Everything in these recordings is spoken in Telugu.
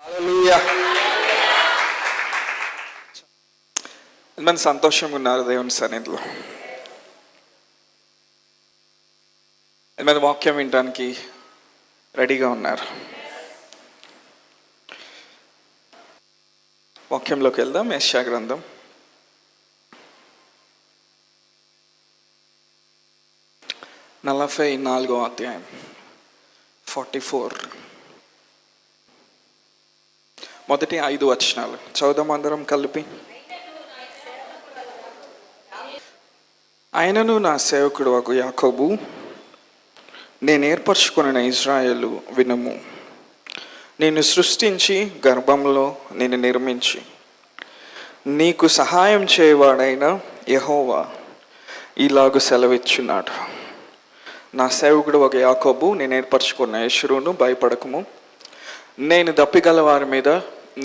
హల్లెలూయా. ఎంతమంది సంతోషంగా ఉన్నారు దేవుని సన్నిధిలో? ఎంతమంది వాక్యం వినడానికి రెడీగా ఉన్నారు? వాక్యంలోకి వెళ్దాం. యెషయా గ్రంథం 44వ అధ్యాయం 44 మొదటి 5 వచనాలు చదువుదాం అందరం కలిపి. ఆయనను నా సేవకుడు ఒక యాకోబు, నేను ఏర్పరచుకొనిన ఇజ్రాయేలు వినుము. నిన్ను సృష్టించి గర్భంలో నిన్ను నిర్మించి నీకు సహాయం చేయవాడైన యెహోవా ఇలాగు సెలవిచ్చున్నాడు. నా సేవకుడు ఒక యాకోబు, నేను ఏర్పరచుకున్న యెషూరును, భయపడకము. నేను దప్పిగల వారి మీద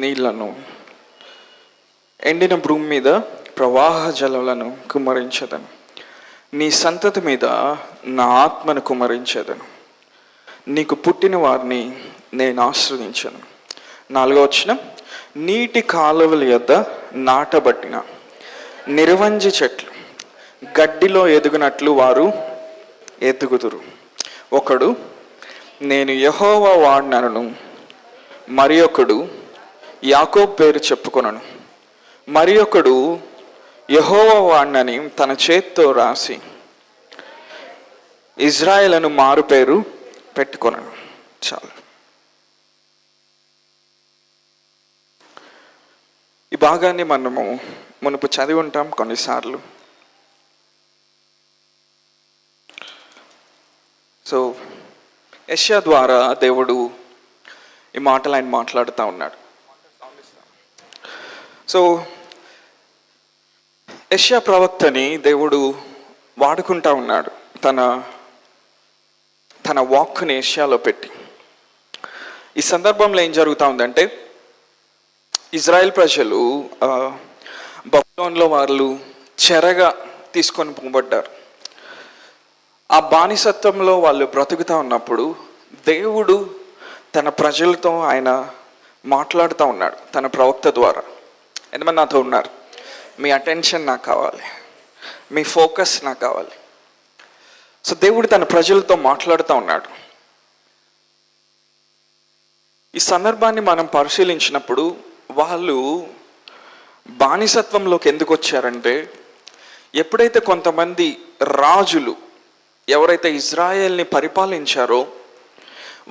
నీళ్లను, ఎండిన భూమి మీద ప్రవాహ జలాలను కుమ్మరించదను. నీ సంతతి మీద నా ఆత్మను కుమ్మరించదను. నీకు పుట్టిన వారిని నేను ఆశ్రదించను. 4వ వచనం, నీటి కాలువల యొద్ద నాటబట్టిన నిర్వంజి చెట్లు గడ్డిలో ఎదుగునట్లు వారు ఎదుగుదురు. ఒకడు నేను యెహోవా వాడినను, మరి ఒకడు యాకోబు పేరు చెప్పుకొనను, మరి ఒకడు యెహోవా వాడినని తన చేత్తో రాసి ఇజ్రాయేలును మారు పేరు పెట్టుకొనను. చాలు. ఈ భాగాన్ని మనము మునుపు చదివి ఉంటాం కొన్నిసార్లు. సో యెషయా ద్వారా దేవుడు ఈ మాటలు ఆయన మాట్లాడుతూ ఉన్నాడు. సో యెషయా ప్రవక్తని దేవుడు వాడుకుంటా ఉన్నాడు తన వాక్కుని యెషయాలో పెట్టి. ఈ సందర్భంలో ఏం జరుగుతూ ఉందంటే, ఇజ్రాయెల్ ప్రజలు బబులోన్లో వాళ్ళు చెరగా తీసుకొని పోబడ్డారు. ఆ బానిసత్వంలో వాళ్ళు బ్రతుకుతూ ఉన్నప్పుడు దేవుడు తన ప్రజలతో ఆయన మాట్లాడుతూ ఉన్నాడు తన ప్రవక్త ద్వారా. ఎంతమంది నాతో ఉన్నారు? మీ అటెన్షన్ నాకు కావాలి, మీ ఫోకస్ నాకు కావాలి. సో దేవుడు తన ప్రజలతో మాట్లాడుతూ ఉన్నాడు. ఈ సందర్భాన్ని మనం పరిశీలించినప్పుడు వాళ్ళు బానిసత్వంలోకి ఎందుకు వచ్చారంటే, ఎప్పుడైతే కొంతమంది రాజులు ఎవరైతే ఇజ్రాయేల్ని పరిపాలించారో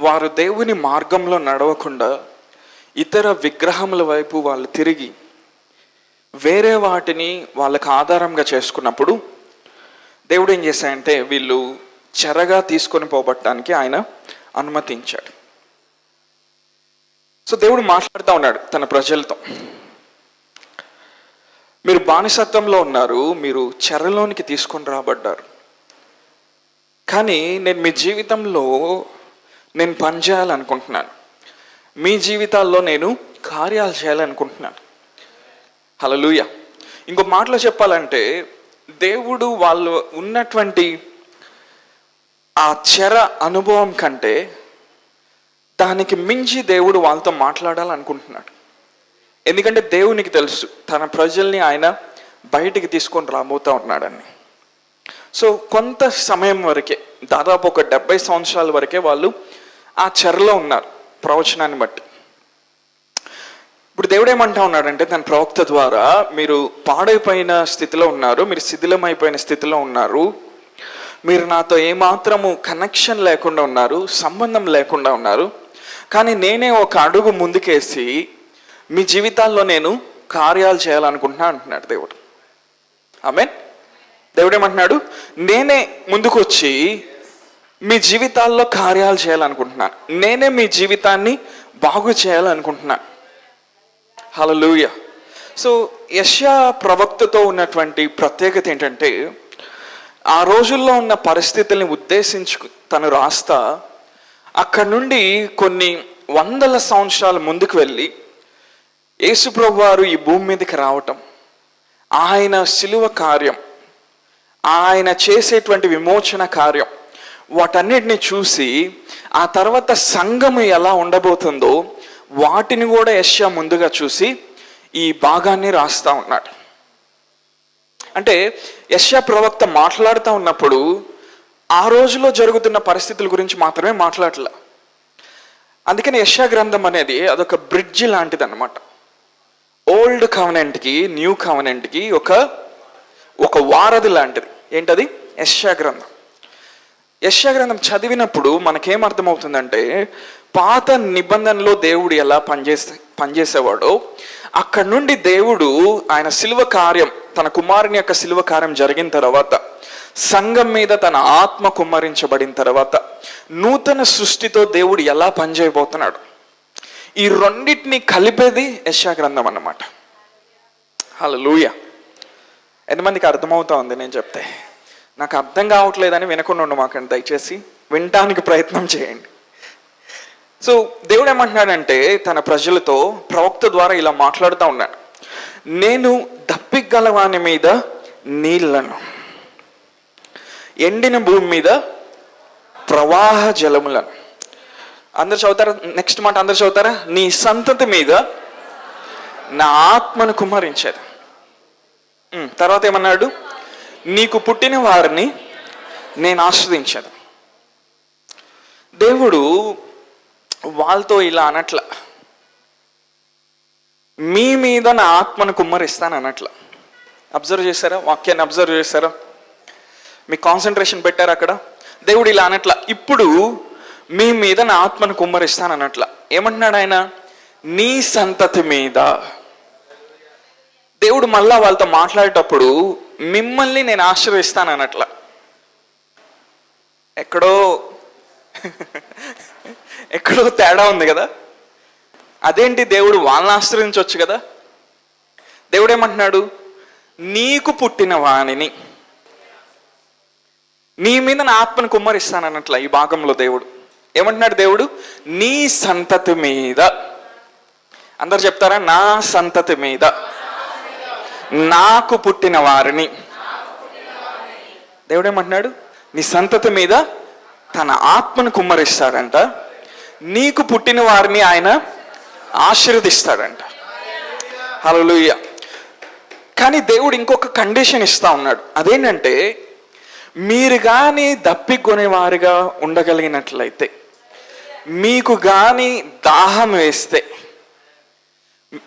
వారు దేవుని మార్గంలో నడవకుండా ఇతర విగ్రహముల వైపు వాళ్ళు తిరిగి వేరే వాటిని వాళ్ళకు ఆధారంగా చేసుకున్నప్పుడు దేవుడు ఏం చేశాడంటే వీళ్ళు చెరగా తీసుకొని పోబట్టడానికి ఆయన అనుమతించాడు. సో దేవుడు మాట్లాడుతూ ఉన్నాడు తన ప్రజలతో, మీరు బానిసత్వంలో ఉన్నారు, మీరు చెరలోనికి తీసుకొని రాబడ్డారు, కానీ నేను మీ జీవితంలో నేను పనిచేయాలనుకుంటున్నాను, మీ జీవితాల్లో నేను కార్యాలు చేయాలనుకుంటున్నాను. హల్లెలూయా. ఇంకో మాటలో చెప్పాలంటే, దేవుడు వాళ్ళు ఉన్నటువంటి ఆ చెర అనుభవం కంటే దానికి మించి దేవుడు వాళ్ళతో మాట్లాడాలనుకుంటున్నాడు. ఎందుకంటే దేవునికి తెలుసు తన ప్రజల్ని ఆయన బయటికి తీసుకొని రాబోతూ ఉన్నాడని. సో కొంత సమయం వరకే, దాదాపు ఒక 70 సంవత్సరాల వరకే వాళ్ళు ఆ చెరలో ఉన్నారు ప్రవచనాన్ని బట్టి. ఇప్పుడు దేవుడు ఏమంటా ఉన్నాడంటే తన ప్రవక్త ద్వారా, మీరు పాడైపోయిన స్థితిలో ఉన్నారు, మీరు శిథిలమైపోయిన స్థితిలో ఉన్నారు, మీరు నాతో ఏమాత్రము కనెక్షన్ లేకుండా ఉన్నారు, సంబంధం లేకుండా ఉన్నారు, కానీ నేనే ఒక అడుగు ముందుకేసి మీ జీవితాల్లో నేను కార్యాలు చేయాలనుకుంటున్నా అంటున్నాడు దేవుడు. ఆమేన్. దేవుడు ఏమంటున్నాడు? నేనే ముందుకు వచ్చి మీ జీవితాల్లో కార్యాలు చేయాలనుకుంటున్నాను, నేనే మీ జీవితాన్ని బాగు చేయాలనుకుంటున్నాను. హల్లెలూయా. సో యెషయా ప్రవక్తతో ఉన్నటువంటి ప్రత్యేకత ఏంటంటే, ఆ రోజుల్లో ఉన్న పరిస్థితుల్ని ఉద్దేశించు తను రాస్తా అక్కడ నుండి కొన్ని వందల సంవత్సరాల ముందుకు వెళ్ళి యేసు ప్రభువు వారు ఈ భూమి మీదకి రావటం, ఆయన శిలువ కార్యం, ఆయన చేసేటువంటి విమోచన కార్యం, వాటన్నిటిని చూసి ఆ తర్వాత సంఘము ఎలా ఉండబోతుందో వాటిని కూడా యెషయా ముందుగా చూసి ఈ భాగాన్ని రాస్తా ఉన్నాడు. అంటే యెషయా ప్రవక్త మాట్లాడుతూ ఉన్నప్పుడు ఆ రోజులో జరుగుతున్న పరిస్థితుల గురించి మాత్రమే మాట్లాడలే. అందుకని యెషయా గ్రంథం అనేది అదొక బ్రిడ్జి లాంటిది అనమాట. ఓల్డ్ కవెనెంట్కి న్యూ కవెనెంట్కి ఒక వారధి లాంటిది. ఏంటది? యెషయా గ్రంథం. యెషయా గ్రంథం చదివినప్పుడు మనకేం అర్థమవుతుందంటే, పాత నిబంధనలో దేవుడు ఎలా పనిచేసేవాడో అక్కడ నుండి దేవుడు ఆయన శిలువ కార్యం, తన కుమారుని యొక్క శిలువ కార్యం జరిగిన తర్వాత, సంఘం మీద తన ఆత్మ కుమ్మరించబడిన తర్వాత నూతన సృష్టితో దేవుడు ఎలా పనిచేయబోతున్నాడు, ఈ రెండింటిని కలిపేది యెషయా గ్రంథం అన్నమాట. హల్లెలూయా. ఎంతమందికి అర్థమవుతా ఉంది నేను చెప్తే? నాకు అర్థం కావట్లేదని వినకుండా ఉండు మాకండి, దయచేసి వినటానికి ప్రయత్నం చేయండి. సో దేవుడు ఏమంటున్నాడంటే తన ప్రజలతో ప్రవక్త ద్వారా ఇలా మాట్లాడుతూ ఉన్నాడు. నేను దప్పిగల వాని మీద నీళ్లను, ఎండిన భూమి మీద ప్రవాహ జలములను. అందరు చదువుతారా? నెక్స్ట్ మాట అందరు చదువుతారా? నీ సంతతి మీద నా ఆత్మను కుమ్మరించేది. తర్వాత ఏమన్నాడు? నీకు పుట్టిన వారిని నేను ఆస్వాదించాను. దేవుడు వాళ్ళతో ఇలా అనట్ల, మీ మీద నా ఆత్మను కుమ్మరిస్తాను అనట్ల. అబ్జర్వ్ చేశారా? వాక్యాన్ని అబ్జర్వ్ చేశారా? మీ కాన్సన్ట్రేషన్ పెట్టారా అక్కడ? దేవుడు ఇలా అనట్ల, ఇప్పుడు మీ మీద నా ఆత్మను కుమ్మరిస్తాను అనట్ల. ఏమంటున్నాడు ఆయన? నీ సంతతి మీద. దేవుడు మళ్ళా వాళ్ళతో మాట్లాడేటప్పుడు మిమ్మల్ని నేను ఆశీర్వదిస్తాను అనట్ల. ఎక్కడో తేడా ఉంది కదా. అదేంటి? దేవుడు వాళ్ళని ఆశ్రయించవచ్చు కదా. దేవుడు ఏమంటున్నాడు? నీకు పుట్టిన వాణిని, నీ మీద నా ఆత్మను కుమ్మరిస్తానన్నట్ల. ఈ భాగంలో దేవుడు ఏమంటున్నాడు? దేవుడు నీ సంతతి మీద. అందరు చెప్తారా? నా సంతతి మీద, నాకు పుట్టిన వారిని. దేవుడు ఏమంటున్నాడు? నీ సంతతి మీద తన ఆత్మను కుమ్మరిస్తాడంట, నీకు పుట్టిన వారిని ఆయన ఆశీర్వదిస్తాడంట. హల్లెలూయా. కానీ దేవుడు ఇంకొక కండిషన్ ఇస్తా ఉన్నాడు. అదేంటంటే, మీరు కానీ దప్పికొనేవారుగా ఉండగలిగినట్లయితే, మీకు కానీ దాహం వేస్తే,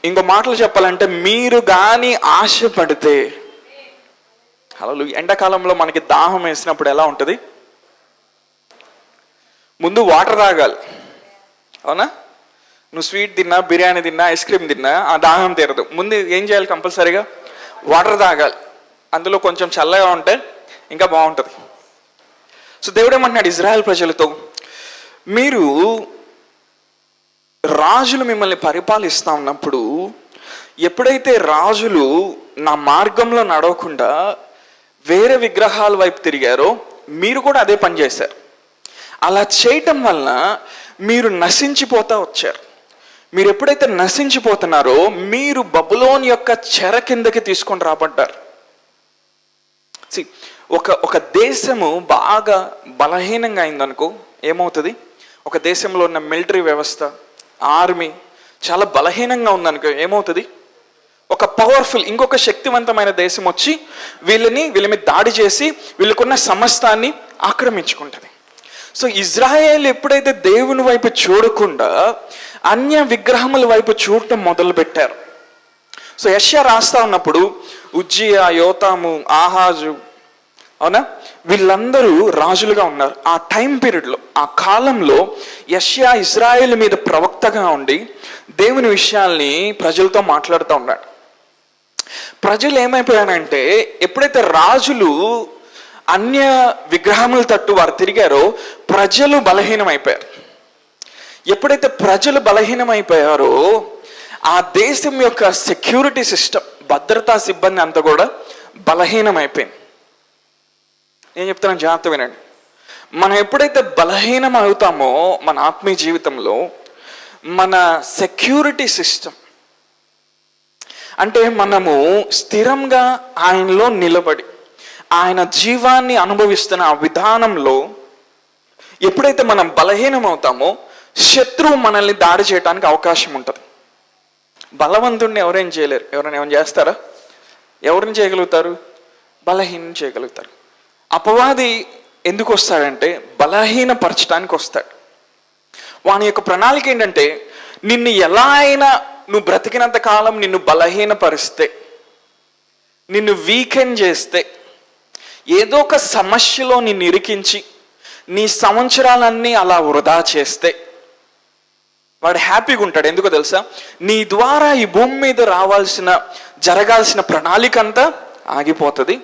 ఇంకో మాటలు చెప్పాలంటే మీరు కానీ ఆశపడితే. హల్లెలూయా. ఎండాకాలంలో మనకి దాహం వేసినప్పుడు ఎలా ఉంటుంది? ముందు వాటర్ తాగాలి, అవునా? నువ్వు స్వీట్ తిన్నా, బిర్యానీ తిన్నా, ఐస్ క్రీమ్ తిన్నా ఆ దాహం తీరదు. ముందు ఏం చేయాలి? కంపల్సరీగా వాటర్ తాగాలి. అందులో కొంచెం చల్లగా ఉంటే ఇంకా బాగుంటుంది. సో దేవుడు ఏమంటున్నాడు ఇజ్రాయెల్ ప్రజలతో, మీరు రాజులు మిమ్మల్ని పరిపాలిస్తూ ఉన్నప్పుడు, ఎప్పుడైతే రాజులు నా మార్గంలో నడవకుండా వేరే విగ్రహాల వైపు తిరిగారో మీరు కూడా అదే పని చేశారు. అలా చేయటం వలన మీరు నశించిపోతా వచ్చారు. మీరు ఎప్పుడైతే నశించిపోతున్నారో మీరు బబులోన్ యొక్క చెర కిందకి తీసుకొని రాబడ్డారు. ఒక దేశము బాగా బలహీనంగా అయిందనుకో ఏమవుతుంది? ఒక దేశంలో ఉన్న మిలిటరీ వ్యవస్థ, ఆర్మీ చాలా బలహీనంగా ఉందనుకో ఏమవుతుంది? ఒక పవర్ఫుల్, ఇంకొక శక్తివంతమైన దేశం వచ్చి వీళ్ళ మీద దాడి చేసి వీళ్ళకున్న సమస్తాన్ని ఆక్రమించుకుంటుంది. సో ఇజ్రాయేల్ ఎప్పుడైతే దేవుని వైపు చూడకుండా అన్య విగ్రహముల వైపు చూడటం మొదలుపెట్టారు. సో యెషయా రాస్తా ఉన్నప్పుడు ఉజ్జియా, యోతాము, ఆహాజు, అవునా, వీళ్ళందరూ రాజులుగా ఉన్నారు. ఆ టైం పీరియడ్లో, ఆ కాలంలో యెషయా ఇజ్రాయేల్ మీద ప్రవక్తగా ఉండి దేవుని విషయాల్ని ప్రజలతో మాట్లాడుతూ ఉన్నాడు. ప్రజలు ఏమైపోయారంటే, ఎప్పుడైతే రాజులు అన్య విగ్రహముల తట్టు వారు తిరిగారో ప్రజలు బలహీనమైపోయారు. ఎప్పుడైతే ప్రజలు బలహీనమైపోయారో ఆ దేశం యొక్క సెక్యూరిటీ సిస్టమ్, భద్రతా సిబ్బంది అంతా కూడా బలహీనమైపోయింది. నేను చెప్తున్నాను, జాగ్రత్త వినండి. మనం ఎప్పుడైతే బలహీనం అవుతామో మన ఆత్మీయ జీవితంలో, మన సెక్యూరిటీ సిస్టమ్ అంటే మనము స్థిరంగా ఆయనలో నిలబడి ఆయన జీవాన్ని అనుభవిస్తున్న ఆ విధానంలో ఎప్పుడైతే మనం బలహీనం అవుతామో శత్రువు మనల్ని దాడి చేయడానికి అవకాశం ఉంటుంది. బలవంతుడిని ఎవరేం చేయలేరు. ఎవరైనా ఏమైనా చేస్తారా? ఎవరిని చేయగలుగుతారు? బలహీనం చేయగలుగుతారు. అపవాది ఎందుకు వస్తాడంటే బలహీనపరచడానికి వస్తాడు. వాని యొక్క ప్రణాళిక ఏంటంటే నిన్ను ఎలా అయినా నువ్వు బ్రతికినంత కాలం నిన్ను బలహీనపరిస్తే, నిన్ను వీకెండ్ చేస్తే, ఏదో ఒక సమస్యలో నిన్ను ఇరికించి నీ సంవత్సరాలన్నీ అలా వృధా చేస్తే వాడు హ్యాపీగా ఉంటాడు. ఎందుకో తెలుసా? నీ ద్వారా ఈ భూమి మీద జరగాల్సిన ప్రణాళిక అంతా ఆగిపోతుంది.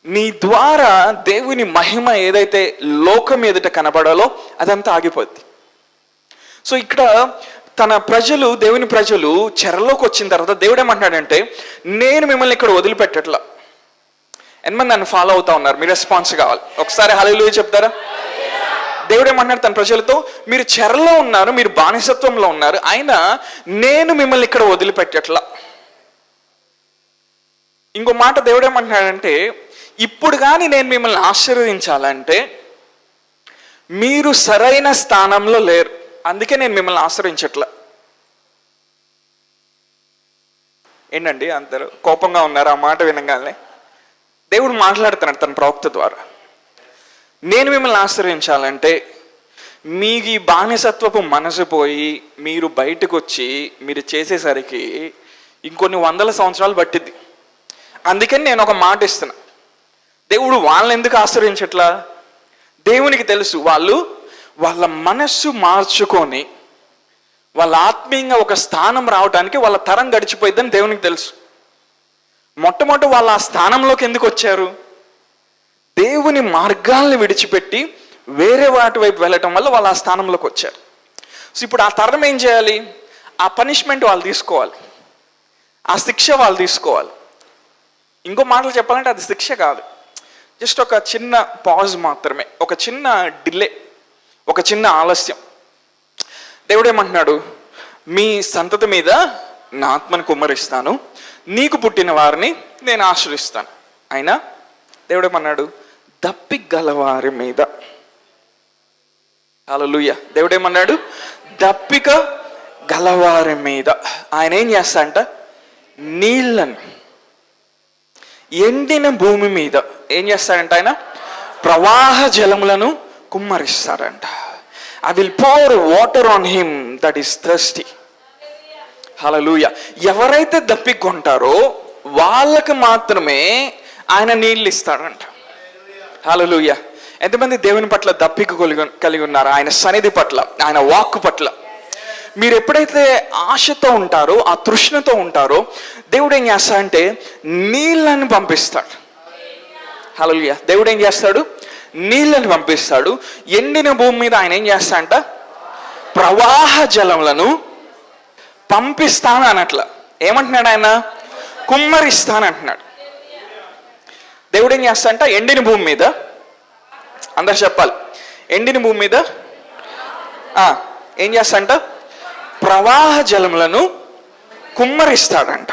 నీ ద్వారా దేవుని మహిమ ఏదైతే లోకం ఎదుట కనబడాలో అదంతా ఆగిపోద్ది. సో ఇక్కడ దేవుని ప్రజలు చెరలోకి వచ్చిన తర్వాత దేవుడు ఏమంటున్నాడంటే నేను మిమ్మల్ని ఇక్కడ వదిలిపెట్టట్లా. ఎంతమంది నన్ను ఫాలో అవుతా ఉన్నారు? మీ రెస్పాన్స్ కావాలి. ఒకసారి హల్లెలూయా చెప్తారా? దేవుడు ఏమంటున్నాడు తన ప్రజలతో, మీరు చెరలో ఉన్నారు, మీరు బానిసత్వంలో ఉన్నారు, అయినా నేను మిమ్మల్ని ఇక్కడ వదిలిపెట్టట్లా. ఇంకో మాట దేవుడు ఏమంటున్నాడంటే ఇప్పుడు కానీ నేను మిమ్మల్ని ఆశీర్వదించాలంటే మీరు సరైన స్థానంలో లేరు, అందుకే నేను మిమ్మల్ని ఆశ్రయించట్లా. ఏంటండి అందరూ కోపంగా ఉన్నారు ఆ మాట వినగానే? దేవుడు మాట్లాడుతున్నాడు తన ప్రవక్త ద్వారా. నేను మిమ్మల్ని ఆశ్రయించాలంటే మీకు ఈ బానిసత్వపు మనసు పోయి మీరు బయటకు వచ్చి మీరు చేసేసరికి ఇంకొన్ని 100 సంవత్సరాలు పట్టిద్ది. అందుకని నేను ఒక మాట ఇస్తున్నా. దేవుడు వాళ్ళని ఎందుకు ఆశ్రయించట్లా? దేవునికి తెలుసు వాళ్ళ మనస్సు మార్చుకొని వాళ్ళ ఆత్మీయంగా ఒక స్థానం రావడానికి వాళ్ళ తరం గడిచిపోయిద్దని దేవునికి తెలుసు. మొట్టమొదటి వాళ్ళు ఆ స్థానంలోకి ఎందుకు వచ్చారు? దేవుని మార్గాల్ని విడిచిపెట్టి వేరే వాటి వైపు వెళ్ళటం వల్ల వాళ్ళు ఆ స్థానంలోకి వచ్చారు. సో ఇప్పుడు ఆ తరం ఏం చేయాలి? ఆ పనిష్మెంట్ వాళ్ళు తీసుకోవాలి, ఆ శిక్ష వాళ్ళు తీసుకోవాలి. ఇంకో మాటలు చెప్పాలంటే అది శిక్ష కాదు, జస్ట్ ఒక చిన్న పాజ్ మాత్రమే, ఒక చిన్న డిలే, ఒక చిన్న ఆలస్యం. దేవుడు ఏమంటున్నాడు? మీ సంతతి మీద నా ఆత్మను కుమ్మరిస్తాను, నీకు పుట్టిన వారిని నేను ఆశ్రయిస్తాను. అయినా దేవుడు ఏమన్నాడు? దప్పిక గలవారి మీద. హల్లెలూయా. దేవుడు ఏమన్నాడు? దప్పిక గలవారి మీద ఆయన ఏం చేస్తాడంట? నీళ్ళను ఎండిన భూమి మీద ఏం చేస్తాడంట? ఆయన ప్రవాహ జలములను కుమ్మరిస్తాడంట. I will pour water on him that is thirsty. హల్లెలూయా. ఎవరైతే దప్పికొంటారో వాళ్ళకి మాత్రమే ఆయన నీళ్ళు ఇస్తాడంట. హల్లెలూయా. ఎంతమంది దేవుని పట్ల దప్పిక కలిగి ఉన్నారు? ఆయన సన్నిధి పట్ల, ఆయన వాక్కు పట్ల. మీరు ఎప్పుడైతే ఆశతో ఉంటారో, ఆ తృష్ణతో ఉంటారో, దేవుడు ఏం చేస్తాడంటే నీళ్ళని పంపిస్తాడు. హల్లెలూయా. దేవుడు ఏం చేస్తాడు? నీళ్ళని పంపిస్తాడు. ఎండిన భూమి మీద ఆయన ఏం చేస్తాడంట? ప్రవాహ జలములను పంపిస్తాను అనట్ల. ఏమంటున్నాడు ఆయన? కుమ్మరిస్తానంటున్నాడు. దేవుడు ఏం చేస్తాడంట? ఎండిన భూమి మీద, అందరు చెప్పాలి, ఎండిన భూమి మీద ఏం చేస్తాడంట? ప్రవాహ జలములను కుమ్మరిస్తాడంట.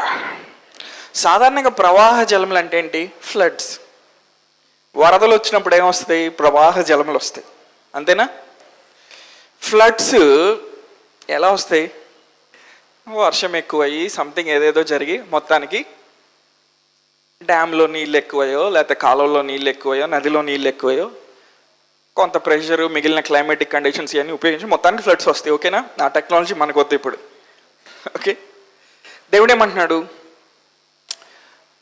సాధారణంగా ప్రవాహ జలములు అంటే ఏంటి? ఫ్లడ్స్. వరదలు వచ్చినప్పుడు ఏమొస్తాయి? ప్రవాహ జలములు వస్తాయి, అంతేనా? ఫ్లడ్స్ ఎలా వస్తాయి? వర్షం ఎక్కువయ్యి సంథింగ్ ఏదేదో జరిగి మొత్తానికి డ్యామ్లో నీళ్ళు ఎక్కువయో, లేకపోతే కాలువలో నీళ్ళు ఎక్కువయో, నదిలో నీళ్ళు ఎక్కువయో, కొంత ప్రెషరు, మిగిలిన క్లైమేటిక్ కండిషన్స్ ఇవన్నీ ఉపయోగించి మొత్తానికి ఫ్లడ్స్ వస్తాయి. ఓకేనా? ఆ టెక్నాలజీ మనకు వద్దు ఇప్పుడు. ఓకే. దేవుడు ఏమంటున్నాడు?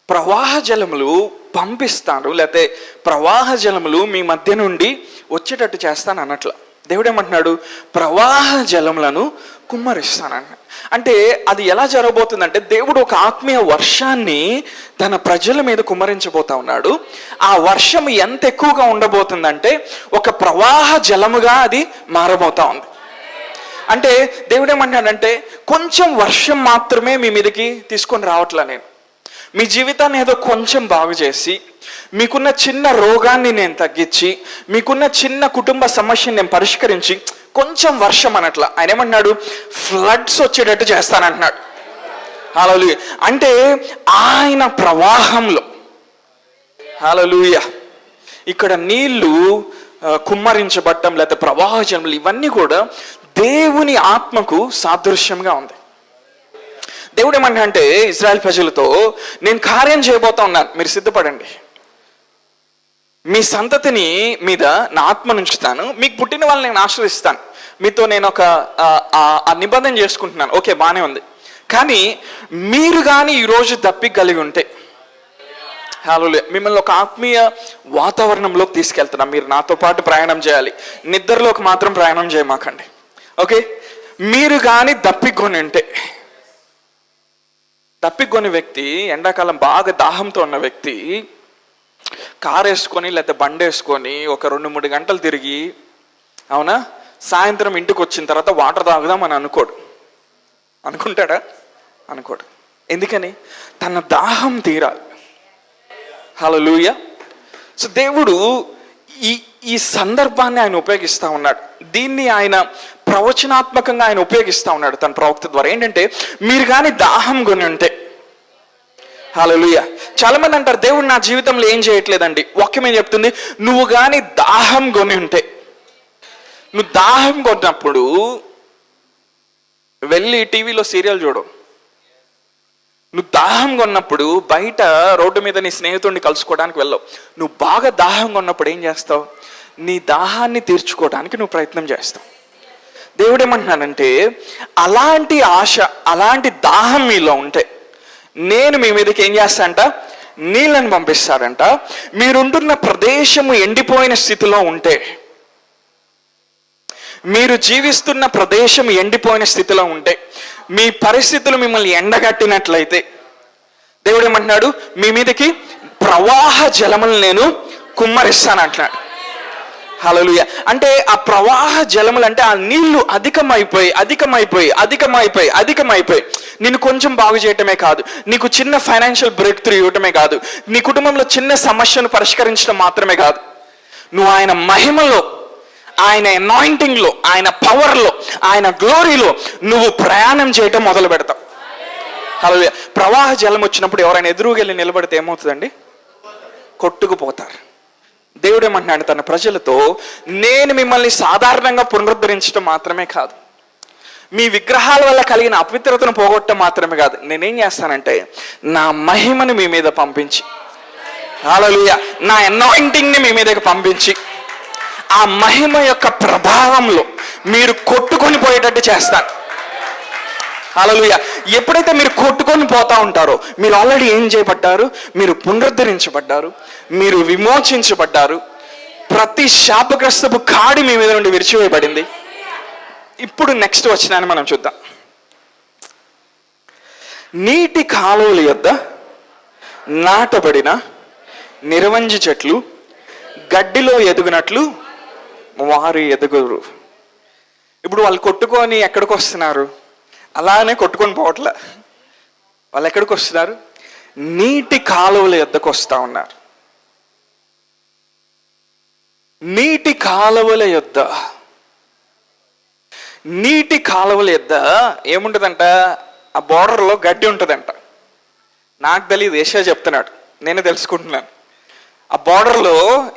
ప్రవాహ జలములు పంపిస్తాను, లేకపోతే ప్రవాహ జలములు మీ మధ్య నుండి వచ్చేటట్టు చేస్తాను అన్నట్ల. దేవుడు ఏమంటున్నాడు? ప్రవాహ జలములను కుమ్మరిస్తానన్న. అంటే అది ఎలా జరగబోతుందంటే దేవుడు ఒక ఆత్మీయ వర్షాన్ని తన ప్రజల మీద కుమ్మరించబోతా ఉన్నాడు. ఆ వర్షం ఎంత ఎక్కువగా ఉండబోతుందంటే ఒక ప్రవాహ జలముగా అది మారబోతా ఉంది. అంటే దేవుడు ఏమంటాడంటే కొంచెం వర్షం మాత్రమే మీ మీదకి తీసుకొని రావట్లా, నేను మీ జీవితాన్ని ఏదో కొంచెం బాగు చేసి, మీకున్న చిన్న రోగాన్ని నేను తగ్గించి, మీకున్న చిన్న కుటుంబ సమస్యని నేను పరిష్కరించి కొంచెం వర్షం అనట్లా. ఆయన ఏమన్నాడు? ఫ్లడ్స్ వచ్చేటట్టు చేస్తానంటున్నాడు. హల్లెలూయా. అంటే ఆయన ప్రవాహంలో, హల్లెలూయా, ఇక్కడ నీళ్లు కుమ్మరించబట్టం, లేకపోతే ప్రవాహ జలములు, ఇవన్నీ కూడా దేవుని ఆత్మకు సాదృశ్యంగా ఉంది. దేవుడు ఏమంటా అంటే ఇశ్రాయేల్ ప్రజలతో, నేను కార్యం చేయబోతా ఉన్నాను, మీరు సిద్ధపడండి. మీ సంతతిని మీద నా ఆత్మ ఉంచుతాను, మీకు పుట్టిన వాళ్ళని నేను ఆశ్రయిస్తాను, మీతో నేను ఒక నిబంధన చేసుకుంటున్నాను. ఓకే, బాగానే ఉంది. కానీ మీరు కానీ ఈరోజు దప్పిక కలిగి ఉంటే, హల్లెలూయా, మిమ్మల్ని ఒక ఆత్మీయ వాతావరణంలోకి తీసుకెళ్తున్నా. మీరు నాతో పాటు ప్రయాణం చేయాలి, నిద్రలోకి మాత్రం ప్రయాణం చేయమాకండి. ఓకే, మీరు కానీ దప్పికొని ఉంటే, దప్పికొని వ్యక్తి, ఎండాకాలం బాగా దాహంతో ఉన్న వ్యక్తి కారు వేసుకొని లేకపోతే బండి వేసుకొని ఒక 2-3 గంటలు తిరిగి, అవునా, సాయంత్రం ఇంటికి వచ్చిన తర్వాత వాటర్ తాగుదాం అని అనుకుంటాడా? అనుకోడు. ఎందుకని? తన దాహం తీరాలి. హల్లెలూయా. సో దేవుడు ఈ సందర్భాన్ని ఆయన ఉపయోగిస్తూ ఉన్నాడు. దీన్ని ఆయన ప్రవచనాత్మకంగా ఆయన ఉపయోగిస్తూ ఉన్నాడు తన ప్రవక్త ద్వారా. ఏంటంటే, మీరు కానీ దాహం కొని ఉంటే, హల్లెలూయా. చాలా మంది అంటారు, దేవుడు నా జీవితంలో ఏం చేయట్లేదండి. వాక్యం ఏం చెప్తుంది? నువ్వు కానీ దాహం కొని ఉంటే, నువ్వు దాహం కొన్నప్పుడు వెళ్ళి టీవీలో సీరియల్ చూడు. నువ్వు దాహం కొన్నప్పుడు బయట రోడ్డు మీద నీ స్నేహితుడిని కలుసుకోవడానికి వెళ్ళవు. నువ్వు బాగా దాహం కొన్నప్పుడు ఏం చేస్తావు? నీ దాహాన్ని తీర్చుకోవడానికి నువ్వు ప్రయత్నం చేస్తావు. దేవుడు ఏమంటున్నానంటే, అలాంటి ఆశ, అలాంటి దాహం మీలో ఉంటే నేను మీ మీదకి ఏం చేస్తానంట? నీళ్ళని పంపిస్తాడంట. మీరుంటున్న ప్రదేశము ఎండిపోయిన స్థితిలో ఉంటే, మీరు జీవిస్తున్న ప్రదేశం ఎండిపోయిన స్థితిలో ఉంటే, మీ పరిస్థితులు మిమ్మల్ని ఎండగట్టినట్లయితే, దేవుడు ఏమంటున్నాడు? మీ మీదకి ప్రవాహ జలములు నేను కుమ్మరిస్తాను అంటున్నాడు. హల్లెలూయా. అంటే ఆ ప్రవాహ జలములు అంటే ఆ నీళ్లు అధికమైపోయి నిన్ను కొంచెం బాగు చేయటమే కాదు, నీకు చిన్న ఫైనాన్షియల్ బ్రేక్ త్రూ ఇవ్వటమే కాదు, నీ కుటుంబంలో చిన్న సమస్యను పరిష్కరించడం మాత్రమే కాదు, నువ్వు ఆయన మహిమలో, ఆయన అనాయింటింగ్లో, ఆయన పవర్లో, ఆయన గ్లోరీలో నువ్వు ప్రయాణం చేయటం మొదలు పెడతావు. హల్లెలూయా. ప్రవాహ జలం వచ్చినప్పుడు ఎవరైనా ఎదురుకెళ్ళి నిలబడితే ఏమవుతుందండి? కొట్టుకుపోతారు. దేవుడు ఏమంటున్నాడు తన ప్రజలతో, నేను మిమ్మల్ని సాధారణంగా పునరుద్ధరించడం మాత్రమే కాదు, మీ విగ్రహాల వల్ల కలిగిన అపవిత్రతను పోగొట్టడం మాత్రమే కాదు, నేనేం చేస్తానంటే నా మహిమను మీ మీద పంపించి, హల్లెలూయా, నా అనాయింటింగ్ని మీ మీదకి పంపించి, ఆ మహిమ యొక్క ప్రభావంలో మీరు కొట్టుకొని పోయేటట్టు చేస్తాను. హల్లెలూయా. ఎప్పుడైతే మీరు కొట్టుకొని పోతా ఉంటారో, మీరు ఆల్రెడీ ఏం చేయబడ్డారు? మీరు పునరుద్ధరించబడ్డారు, మీరు విమోచించబడ్డారు. ప్రతి శాపగ్రస్తపు కాడి మీ మీద నుండి విరిచివేయబడింది. ఇప్పుడు నెక్స్ట్ వచనాన్ని మనం చూద్దాం. నీటి కాలువల యొద్ద నాటబడిన నిరవంజి చెట్లు గడ్డిలో ఎదుగునట్లు వారు ఎదుగురు. ఇప్పుడు వాళ్ళు కొట్టుకొని ఎక్కడికి వస్తున్నారు? అలానే కొట్టుకొని పోవట్లే. వాళ్ళు ఎక్కడికి వస్తున్నారు? నీటి కాలువల యొద్దకు వస్తూ ఉన్నారు. నీటి కాలువల యొద్ద, నీటి కాలువల యొద్ద ఏముంటుందంట? ఆ బోర్డర్లో గడ్డి ఉంటుందంట. నాకు తెలియదు, ఏషియా చెప్తున్నాడు, నేనే తెలుసుకుంటున్నాను. ఆ బోర్డర్లో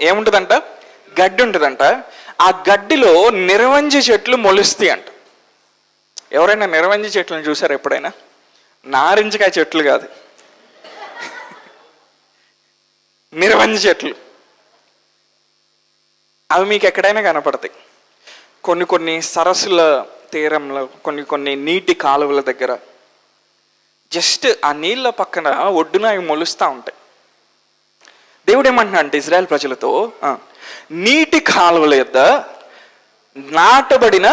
ఏముంటుందంట? గడ్డి ఉంటుందంట. ఆ గడ్డిలో నిరవంజి చెట్లు మొలుస్తాయి అంట. ఎవరైనా నిరవంజి చెట్లను చూసారు ఎప్పుడైనా? నారింజకాయ చెట్లు కాదు, నిరవంజి చెట్లు. అవి మీకు ఎక్కడైనా కనపడతాయి. కొన్ని సరస్సుల తీరంలో, కొన్ని నీటి కాలువల దగ్గర, జస్ట్ ఆ నీళ్ళ పక్కన ఒడ్డున అవి మొలుస్తూ ఉంటాయి. దేవుడు ఏమంటున్నా అంటే ఇజ్రాయెల్ ప్రజలతో, నీటి కాలువల యొద్ద నాటబడిన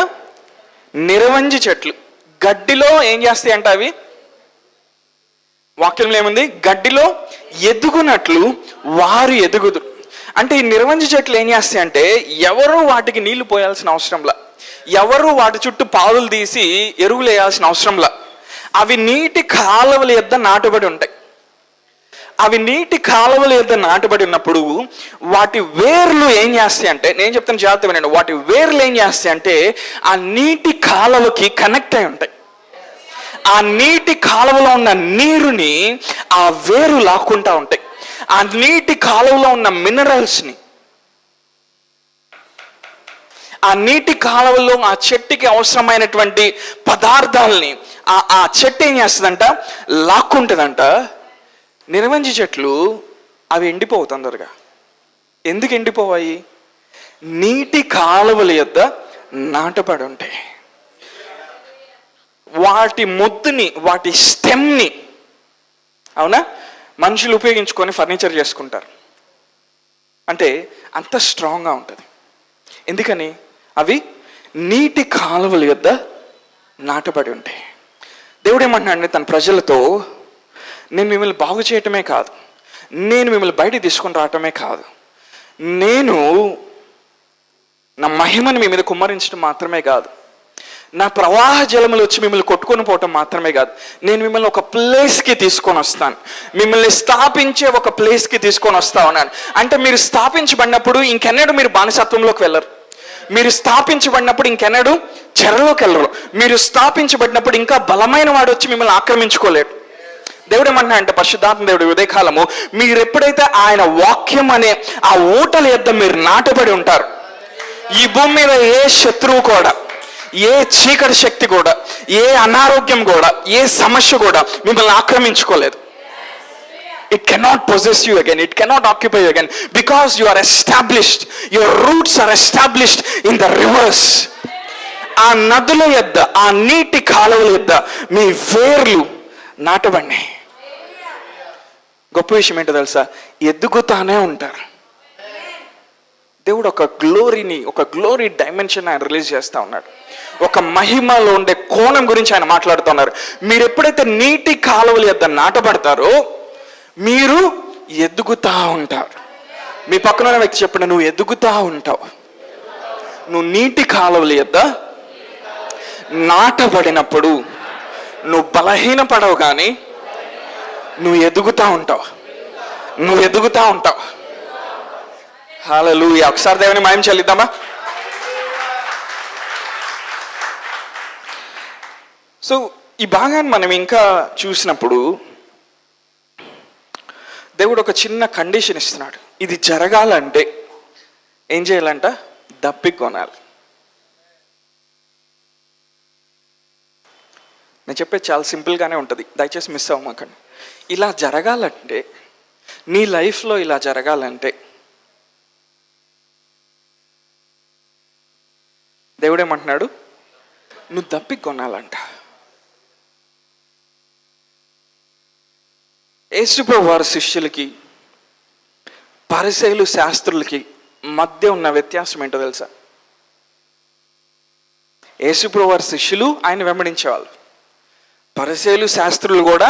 నిరవంజి చెట్లు గడ్డిలో ఏం చేస్తాయి అంట? అవి వాక్యంలో ఏముంది? గడ్డిలో ఎదుగునట్లు వారు ఎదుగుదురు. అంటే ఈ నిరవంజి చెట్లు ఏం చేస్తాయి అంటే, ఎవరు వాటికి నీళ్లు పోయాల్సిన అవసరంలా, ఎవరు వాటి చుట్టూ పాదులు తీసి ఎరువులు వేయాల్సిన అవసరంలా, అవి నీటి కాలువల యొద్ద నాటబడి ఉంటాయి. అవి నీటి కాలువల యొద్ద నాటబడి ఉన్నప్పుడు వాటి వేర్లు ఏం చేస్తాయి అంటే, నేను చెప్తాను జాగ్రత్త వినండి, వాటి వేర్లు ఏం చేస్తాయి అంటే ఆ నీటి కాలువకి కనెక్ట్ అయి ఉంటాయి. ఆ నీటి కాలువలో ఉన్న నీరుని ఆ వేరు లాక్కుంటా ఉంటాయి. ఆ నీటి కాలువలో ఉన్న మినరల్స్ని, ఆ నీటి కాలువలో ఆ చెట్టుకి అవసరమైనటువంటి పదార్థాలని ఆ చెట్టు ఏం చేస్తుందంట, లాక్కుంటుందంట. నిరవంజి చెట్లు అవి ఎండిపోవు తొందరగా. ఎందుకు ఎండిపోవాయి? నీటి కాలువల యొద్ద నాటబడి ఉంటాయి. వాటి మొద్దుని, వాటి స్టెమ్ని, అవునా, మనుషులు ఉపయోగించుకొని ఫర్నిచర్ చేసుకుంటారు. అంటే అంత స్ట్రాంగ్గా ఉంటుంది. ఎందుకని? అవి నీటి కాలువల యొద్ద నాటబడి ఉంటాయి. దేవుడు ఏమంటున్నాడు తన ప్రజలతో, నేను మిమ్మల్ని బాగు చేయటమే కాదు, నేను మిమ్మల్ని బయటికి తీసుకొని రావటమే కాదు, నేను నా మహిమను మీ మీద కుమ్మరించడం మాత్రమే కాదు, నా ప్రవాహ జలములు వచ్చి మిమ్మల్ని కొట్టుకొని పోవటం మాత్రమే కాదు, నేను మిమ్మల్ని ఒక ప్లేస్కి తీసుకొని వస్తాను, మిమ్మల్ని స్థాపించే ఒక ప్లేస్కి తీసుకొని వస్తా ఉన్నాను. అంటే మీరు స్థాపించబడినప్పుడు ఇంకెన్నడూ మీరు బానిసత్వంలోకి వెళ్ళరు. మీరు స్థాపించబడినప్పుడు ఇంకెన్నడూ చెరలోకి వెళ్ళరు. మీరు స్థాపించబడినప్పుడు ఇంకా బలమైన వాడు వచ్చి మిమ్మల్ని ఆక్రమించుకోలేడు. దేవుడు ఏమన్నా అంటే, పరిశుద్ధాత్మ దేవుడు ఉదయకాలము మీరు ఎప్పుడైతే ఆయన వాక్యం అనే ఆ ఊటల యొద్ద మీరు నాటబడి ఉంటారు, ఈ భూమి మీద ఏ శత్రువు కూడా, ఏ చీకటి శక్తి కూడా, ఏ అనారోగ్యం కూడా, ఏ సమస్య కూడా మిమ్మల్ని ఆక్రమించుకోలేదు. It cannot possess you again. It cannot occupy you again. Because you are established. Your roots are established in the rivers. ఆ నదుల యొద్ద, ఆ నీటి కాలువల యొద్ద మీ వేర్లు నాటబడినాయి. గొప్ప విషయం ఏంటో తెలుసా? ఎదుగుతానే ఉంటారు. దేవుడు ఒక గ్లోరీని, ఒక గ్లోరీ డైమెన్షన్ ఆయన రిలీజ్ చేస్తూ ఉన్నాడు. ఒక మహిమలో ఉండే కోణం గురించి ఆయన మాట్లాడుతున్నారు. మీరు ఎప్పుడైతే నీటి కాలువల యొద్ద నాటబడతారో మీరు ఎదుగుతా ఉంటారు. మీ పక్కన ఉన్న వ్యక్తి చెప్పండి, నువ్వు ఎదుగుతా ఉంటావు. నువ్వు నీటి కాలువల యొద్ద నాటబడినప్పుడు నువ్వు బలహీనపడవు, కానీ నువ్వు ఎదుగుతా ఉంటావు. నువ్వు ఎదుగుతా ఉంటావు. హల్లెలూయా. ఒకసారి దేవుని మహిమ చెల్లిద్దామా? సో ఈ భాగాన్ని మనం ఇంకా చూసినప్పుడు దేవుడు ఒక చిన్న కండిషన్ ఇస్తున్నాడు. ఇది జరగాలంటే ఏం చేయాలంట? దప్పి కొనాలి. నేను చెప్పేది చాలా సింపుల్గానే ఉంటుంది, దయచేసి మిస్ అవ్వమాకండి. ఇలా జరగాలంటే, నీ లైఫ్లో ఇలా జరగాలంటే దేవుడు ఏమంటున్నాడు? నువ్వు దప్పి కొనాలంట. యేసుప్రభువు వారి శిష్యులకి, పరిసయ్యులు, శాస్త్రులకి మధ్య ఉన్న వ్యత్యాసం ఏంటో తెలుసా? యేసుప్రభువు వారి శిష్యులు ఆయన వెంబడించేవాళ్ళు. పరిసయ్యులు, శాస్త్రులు కూడా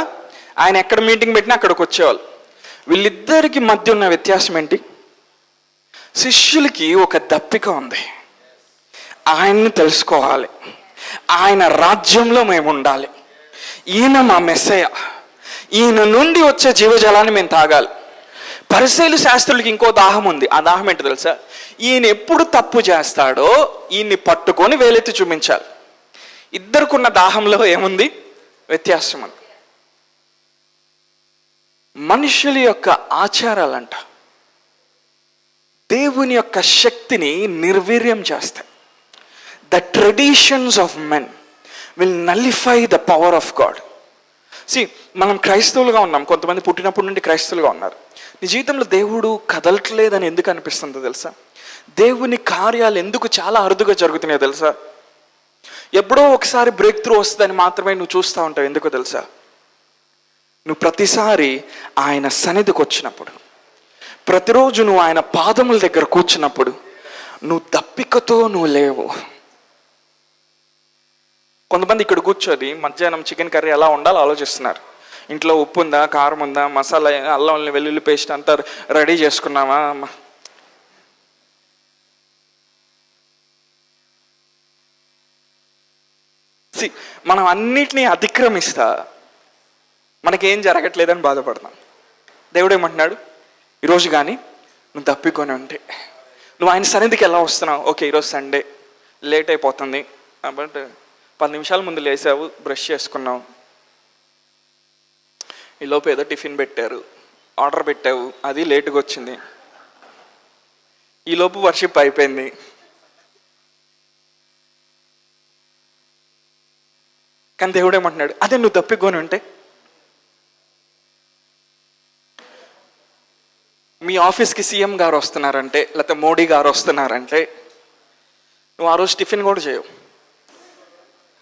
ఆయన ఎక్కడ మీటింగ్ పెట్టినా అక్కడికి వచ్చేవాళ్ళు. వీళ్ళిద్దరికి మధ్య ఉన్న వ్యత్యాసం ఏంటి? శిష్యులకి ఒక దప్పిక ఉంది. ఆయన్ని తెలుసుకోవాలి, ఆయన రాజ్యంలో మేము ఉండాలి, ఈయన మా మెస్సయ్య, ఈయన నుండి వచ్చే జీవజలాన్ని మేము తాగాలి. పరిసయ్యులు, శాస్త్రులకి ఇంకో దాహం ఉంది. ఆ దాహం ఏంటో తెలుసా? ఈయన ఎప్పుడు తప్పు చేస్తాడో ఈయన్ని పట్టుకొని వేలెత్తి చూపించాలి. ఇద్దరుకున్న దాహంలో ఏముంది? వ్యత్యాసం ఉంది. మనుషుల యొక్క ఆచారాలంట దేవుని యొక్క శక్తిని నిర్వీర్యం చేస్తాయి. The traditions of men will nullify the power of God. మనం క్రైస్తవులుగా ఉన్నాం, కొంతమంది పుట్టినప్పటి నుండి క్రైస్తవులుగా ఉన్నారు. నీ జీవితంలో దేవుడు కదలట్లేదని ఎందుకు అనిపిస్తుందో తెలుసా? దేవుని కార్యాలు ఎందుకు చాలా అరుదుగా జరుగుతున్నాయో తెలుసా? ఎప్పుడో ఒకసారి బ్రేక్ త్రూ వస్తుందని మాత్రమే నువ్వు చూస్తూ ఉంటావు. ఎందుకో తెలుసా? నువ్వు ప్రతిసారి ఆయన సన్నిధికి వచ్చినప్పుడు, ప్రతిరోజు నువ్వు ఆయన పాదముల దగ్గర కూర్చున్నప్పుడు నువ్వు దప్పికతో నువ్వు లేవు. కొంతమంది ఇక్కడ కూర్చొని మధ్యాహ్నం చికెన్ కర్రీ ఎలా ఉండాలో ఆలోచిస్తున్నారు. ఇంట్లో ఉప్పు ఉందా, కారం ఉందా, మసాలా, అల్లం వెల్లుల్లి పేస్ట్ అంతా రెడీ చేసుకున్నావా? మనం అన్నిటినీ అతిక్రమిస్తా మనకేం జరగట్లేదని బాధపడతాం. దేవుడు ఏమంటున్నాడు? ఈరోజు కానీ నువ్వు తప్పికొని ఉంటే, నువ్వు ఆయన సన్నిధికి ఎలా వస్తున్నావు? ఓకే, ఈరోజు సండే లేట్ అయిపోతుంది, బట్ 10 నిమిషాల ముందు లేసావు, బ్రష్ చేసుకున్నావు, ఈలోపు ఏదో టిఫిన్ పెట్టారు, ఆర్డర్ పెట్టావు, అది లేటుగా వచ్చింది, ఈలోపు వర్షిప్ అయిపోయింది, కానీ దేవుడు ఏమంటున్నాడు, అదే నువ్వు దప్పికొని ఉంటే. మీ ఆఫీస్కి సీఎం గారు వస్తున్నారంటే, లేకపోతే మోడీ గారు వస్తున్నారంటే నువ్వు ఆ రోజు టిఫిన్ కూడా చేయవు,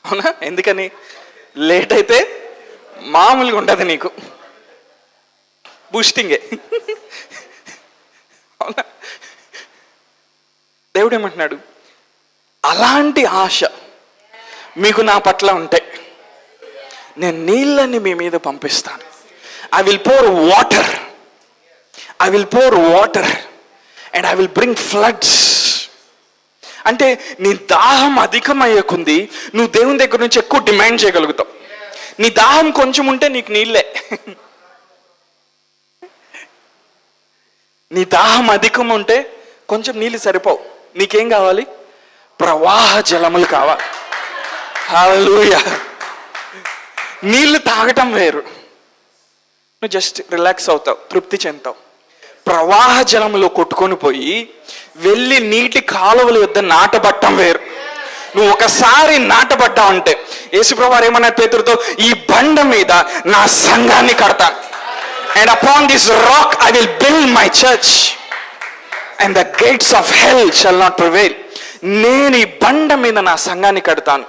అవునా? ఎందుకని? లేట్ అయితే మామూలుగా ఉండదు నీకు, బూస్టింగే, అవునా? దేవుడు ఏమంటున్నాడు, అలాంటి ఆశ మీకు నా పట్ల ఉంటే నేను నీళ్ళని మీ మీద పంపిస్తాను. I will pour water and I will bring floods. అంటే నీ దాహం అధికమయ్యకుంది నువ్వు దేవుని దగ్గర నుంచి ఎక్కువ డిమాండ్ చేయగలుగుతావు. నీ దాహం కొంచెం ఉంటే నీకు నీళ్ళే. నీ దాహం అధికం ఉంటే కొంచెం నీళ్ళు సరిపోవు, నీకేం కావాలి? ప్రవాహ జలములు కావాలి. హల్లెలూయా. నీళ్ళు తాగటం వేరు, నువ్వు జస్ట్ రిలాక్స్ అవుతావు, తృప్తి చెందుతావు. ప్రవాహ జలములో కొట్టుకొని పోయి వెళ్ళి నీటి కాలువల యొద్ద నాటబట్టం వేరు. నువ్వు ఒకసారి నాటబడ్డావు అంటే, యేసుప్రభువు వారు ఏమన్నారు పేతురుతో, ఈ బండ మీద నా సంఘాన్ని కడతాను, and upon this rock I will build my church and the gates of hell shall not prevail. నేను ఈ బండ మీద నా సంఘాన్ని కడతాను.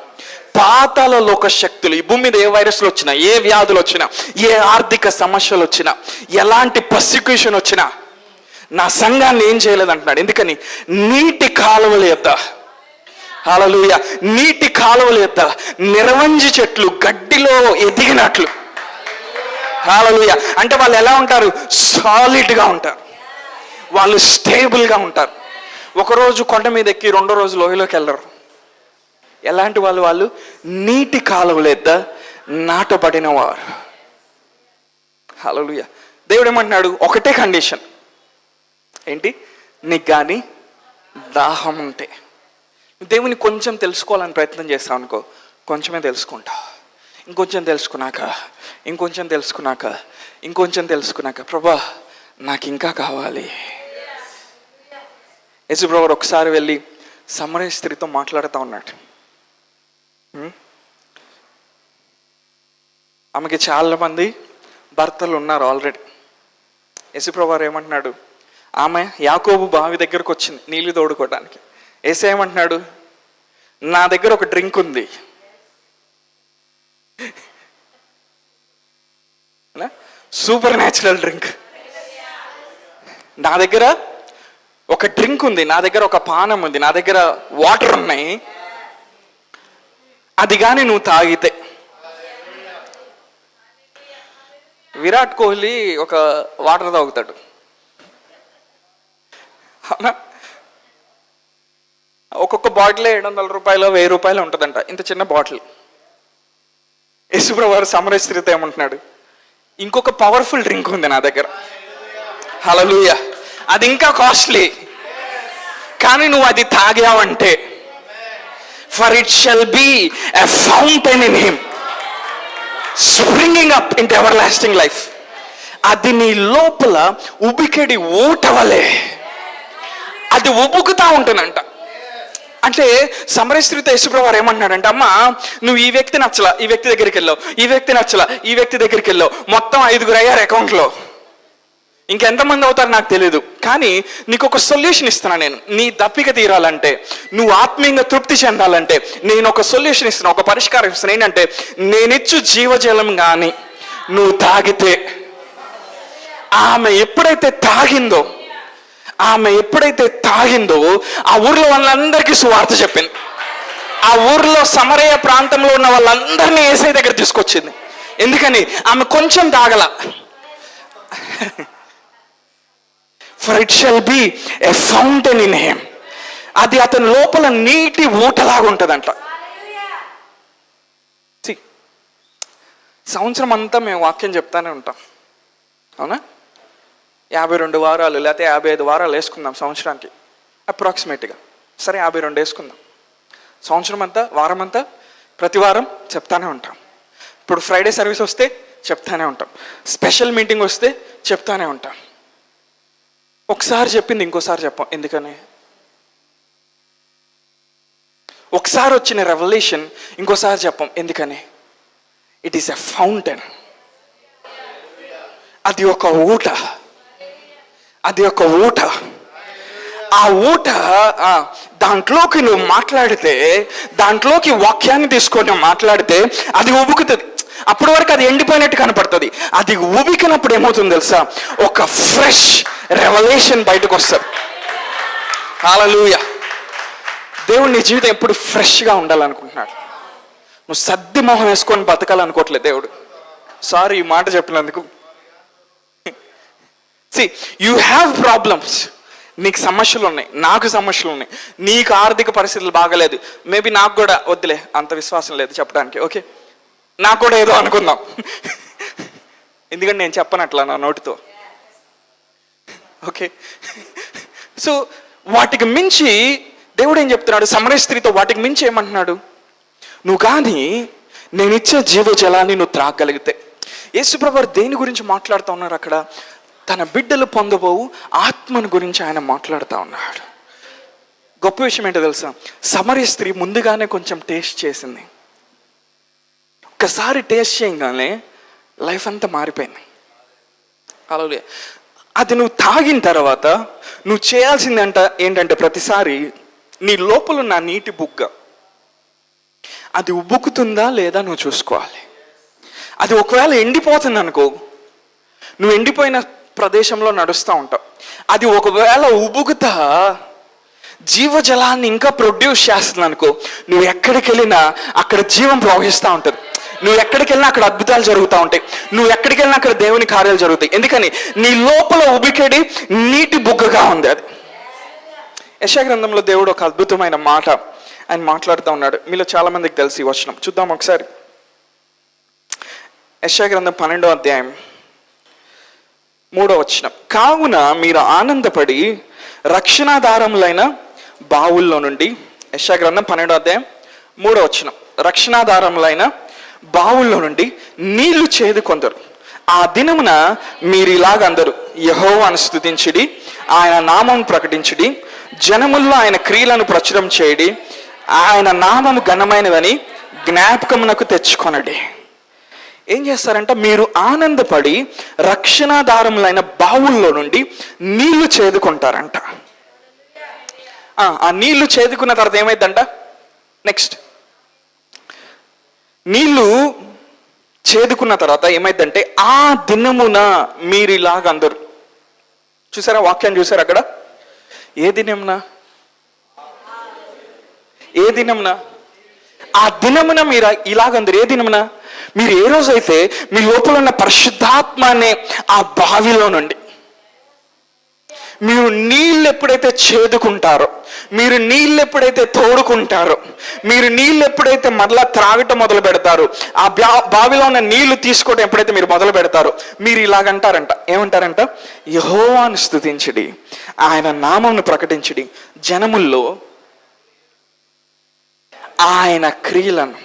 పాతాళ లోక శక్తులు, ఈ భూమి మీద ఏ వైరస్లు వచ్చినా, ఏ వ్యాధులు వచ్చినా, ఏ ఆర్థిక సమస్యలు వచ్చినా, ఎలాంటి పర్సిక్యూషన్ వచ్చినా నా సంఘాన్ని ఏం చేయలేదంటున్నాడు. ఎందుకని? నీటి కాలువల యొద్ద, హల్లెలూయా, నీటి కాలువల యొద్ద నిరవంజి చెట్లు గడ్డిలో ఎదిగినట్లు. హల్లెలూయా. అంటే వాళ్ళు ఎలా ఉంటారు? సాలిడ్గా ఉంటారు, వాళ్ళు స్టేబుల్గా ఉంటారు. ఒకరోజు కొండ మీద ఎక్కి రెండో రోజు లోయలోకి వెళ్ళరు. ఎలాంటి వాళ్ళు? వాళ్ళు నీటి కాలువల యొద్ద నాటబడిన వారు. హల్లెలూయా. దేవుడు ఏమంటున్నాడు? ఒకటే కండిషన్ ఏంటి? నీకు కానీ దాహం ఉంటే. దేవుని కొంచెం తెలుసుకోవాలని ప్రయత్నం చేస్తావు అనుకో, కొంచెమే తెలుసుకుంటావు. ఇంకొంచెం తెలుసుకున్నాక ప్రభా నాకు ఇంకా కావాలి. యేసుప్రభువు ఒకసారి వెళ్ళి సమరయ స్త్రీతో మాట్లాడుతూ ఉన్నాడు. ఆమెకి చాలా మంది భర్తలు ఉన్నారు ఆల్రెడీ. యేసుప్రభువు వారు ఏమంటున్నాడు? ఆమె యాకోబు బావి దగ్గరకు వచ్చింది నీళ్లు తోడుకోవడానికి. యేసు ఏమంటున్నాడు? నా దగ్గర ఒక డ్రింక్ ఉంది, సూపర్ న్యాచురల్ డ్రింక్. నా దగ్గర ఒక డ్రింక్ ఉంది, నా దగ్గర ఒక పానం ఉంది, నా దగ్గర వాటర్ ఉన్నాయి. అది కానీ నువ్వు తాగితే, విరాట్ కోహ్లీ ఒక వాటర్ తాగుతాడు, అవునా? ఒక్కొక్క బాటిల్ 700 రూపాయలు 1000 రూపాయలు ఉంటుందంట, ఇంత చిన్న బాటిల్. యేసుప్రభువు వారు సమరయ స్త్రీతో ఏమంటున్నాడు? ఇంకొక పవర్ఫుల్ డ్రింక్ ఉంది నా దగ్గర, హల్లెలూయా, అది ఇంకా కాస్ట్లీ, కానీ నువ్వు అది తాగావంటే for it shall be a fountain in him springing up into everlasting life. అది నీ లోపల ఉబికెడి ఊట వలె అది ఉబుకుతా ఉంటుందంట. అంటే సమరయ స్త్రీతో యేసుప్రభువు వారు ఏమంటున్నాడంటే, అమ్మ నువ్వు ఈ వ్యక్తి నచ్చలా, ఈ వ్యక్తి దగ్గరికి వెళ్ళావు, ఈ వ్యక్తి నచ్చలా, ఈ వ్యక్తి దగ్గరికి వెళ్ళావు, మొత్తం 5 అయ్యారు అకౌంట్లో, ఇంకెంతమంది అవుతారు నాకు తెలియదు, కానీ నీకు ఒక సొల్యూషన్ ఇస్తున్నా. నేను నీ దప్పిక తీరాలంటే, నువ్వు ఆత్మీయంగా తృప్తి చెందాలంటే నేను ఒక సొల్యూషన్ ఇస్తున్నా, ఒక పరిష్కారం ఇస్తున్నా. ఏంటంటే, నేనిచ్చు జీవజలం కానీ నువ్వు తాగితే, ఆమె ఎప్పుడైతే తాగిందో ఆ ఊర్లో వాళ్ళందరికీ సువార్త చెప్పింది. ఆ ఊర్లో సమరయ ప్రాంతంలో ఉన్న వాళ్ళందరినీ యేసయ్య దగ్గర తీసుకొచ్చింది. ఎందుకని? ఆమె కొంచెం తాగల. For it shall be a fountain in him. అది అతని లోపల నీటి ఊటలాగా ఉంటుందంట. సంవత్సరం అంతా మేము వాక్యం చెప్తానే ఉంటాం, అవునా? 52 వారాలు లేకపోతే 55 వారాలు వేసుకుందాం సంవత్సరానికి అప్రాక్సిమేట్గా. సరే 52 వేసుకుందాం. సంవత్సరం అంతా, వారం అంతా, ప్రతి వారం చెప్తానే ఉంటాం. ఇప్పుడు ఫ్రైడే సర్వీస్ వస్తే చెప్తానే ఉంటాం, స్పెషల్ మీటింగ్ వస్తే చెప్తానే ఉంటాం. ఒకసారి చెప్పింది ఇంకోసారి చెప్పాం. ఎందుకని? ఒకసారి వచ్చిన రెవల్యూషన్ ఇంకోసారి చెప్పాం. ఎందుకని? It is a fountain. అది ఒక ఊట, అది ఒక ఊట. ఆ ఊట దాంట్లోకి నువ్వు మాట్లాడితే, దాంట్లోకి వాక్యాన్ని తీసుకొని మాట్లాడితే అది ఉబుకుతుంది. అప్పటి వరకు అది ఎండిపోయినట్టు కనపడుతుంది. అది ఉబికినప్పుడు ఏమవుతుంది తెలుసా? ఒక ఫ్రెష్ రెవల్యూషన్ బయటకు వస్తుంది. హల్లెలూయా. దేవుడు నీ జీవితం ఎప్పుడు ఫ్రెష్గా ఉండాలనుకుంటున్నాడు. నువ్వు సర్ది మొహం వేసుకొని బతకాలనుకోవట్లేదు దేవుడు. సారీ ఈ మాట చెప్పినందుకు. You have problems. నీకు సమస్యలు ఉన్నాయి, నాకు సమస్యలు ఉన్నాయి. నీకు ఆర్థిక పరిస్థితులు బాగలేదు. మేబీ నాకు కూడా, వద్దులే అంత విశ్వాసం లేదు చెప్పడానికి, ఓకే, నాకు కూడా ఏదో అనుకుందాం. ఎందుకంటే నేను చెప్పనట్లా నా నోటితో, ఓకే. సో వాటికి మించి దేవుడు ఏం చెప్తున్నాడు? సమరయ స్త్రీతో వాటికి మించి ఏమంటున్నాడు? నువ్వు కానీ నేను ఇచ్చే జీవజలాన్ని నువ్వు త్రాగలిగితే. యేసుప్రభువు దేని గురించి మాట్లాడుతూ ఉన్నారు అక్కడ? తన బిడ్డలు పొందబోవు ఆత్మను గురించి ఆయన మాట్లాడుతూ ఉన్నాడు. గొప్ప విషయం ఏంటో తెలుసా? సమరయ స్త్రీ ముందుగానే కొంచెం టేస్ట్ చేసింది. ఒక్కసారి టేస్ట్ చేయగానే లైఫ్ అంతా మారిపోయింది. అలాగే అది నువ్వు తాగిన తర్వాత నువ్వు చేయాల్సిందంట ఏంటంటే, ప్రతిసారి నీ లోపల ఉన్న నీటి బుగ్గ అది ఉబ్బుకుతుందా లేదా నువ్వు చూసుకోవాలి. అది ఒకవేళ ఎండిపోతుంది అనుకో, నువ్వు ఎండిపోయిన ప్రదేశంలో నడుస్తూ ఉంటావు. అది ఒకవేళ ఉబుకుతా జీవజలాన్ని ఇంకా ప్రొడ్యూస్ చేస్తుంది అనుకో, నువ్వు ఎక్కడికి వెళ్ళినా అక్కడ జీవం ప్రవహిస్తూ ఉంటుంది. నువ్వు ఎక్కడికి వెళ్ళినా అక్కడ అద్భుతాలు జరుగుతూ ఉంటాయి. నువ్వు ఎక్కడికి వెళ్ళినా అక్కడ దేవుని కార్యాలు జరుగుతాయి. ఎందుకని? నీ లోపల ఉబికెడి నీటి బుగ్గగా ఉంది అది. యెషయా గ్రంథంలో దేవుడు ఒక అద్భుతమైన మాట ఆయన మాట్లాడుతూ ఉన్నాడు. మీలో చాలా మందికి తెలిసి వచనం చూద్దాం ఒకసారి. యెషయా గ్రంథం 12వ అధ్యాయం 3వ వచనం. కావున మీరు ఆనందపడి రక్షణాధారములైన బావుల్లో నుండి, యెషయా గ్రంథం 12వ అధ్యాయం 3వ వచనం, రక్షణాధారములైన బావుల్లో నుండి నీళ్లు చేదుకొందరు. ఆ దినమున మీరు ఇలాగ అందరు యెహోవాను స్తుతించుడి, ఆయన నామం ప్రకటించుడి, జనముల్లో ఆయన క్రియలను ప్రచురం చేయడి, ఆయన నామము ఘనమైనదని జ్ఞాపకమునకు తెచ్చుకొనడి. ఏం చేస్తారంట? మీరు ఆనందపడి రక్షణాధారములైన బావుల్లో నుండి నీళ్లు చేదుకుంటారంట. ఆ నీళ్లు చేదుకున్న తర్వాత ఏమైందంట? నెక్స్ట్ నీళ్లు చేదుకున్న తర్వాత ఏమైందంటే, ఆ దినమున మీరు ఇలాగ అందరు. చూసారా వాక్యాన్ని? చూసారా అక్కడ? ఏ దినమున? ఏ దినమున? ఆ దినమున మీరు ఇలాగందరు. ఏ దినమున? మీరు ఏ రోజైతే మీ లోపల ఉన్న పరిశుద్ధాత్మ అనే ఆ బావిలో నుండి మీరు నీళ్ళు ఎప్పుడైతే చేదుకుంటారో, మీరు నీళ్ళు ఎప్పుడైతే తోడుకుంటారో, మీరు నీళ్ళు ఎప్పుడైతే మరలా త్రాగటం మొదలు పెడతారో, ఆ బావిలో ఉన్న నీళ్లు తీసుకోవడం ఎప్పుడైతే మీరు మొదలు పెడతారో, మీరు ఇలాగంటారంట. ఏమంటారంట? యెహోవాను స్తుతించుడి, ఆయన నామమును ప్రకటించుడి, జనముల్లో ఆయన క్రియలను.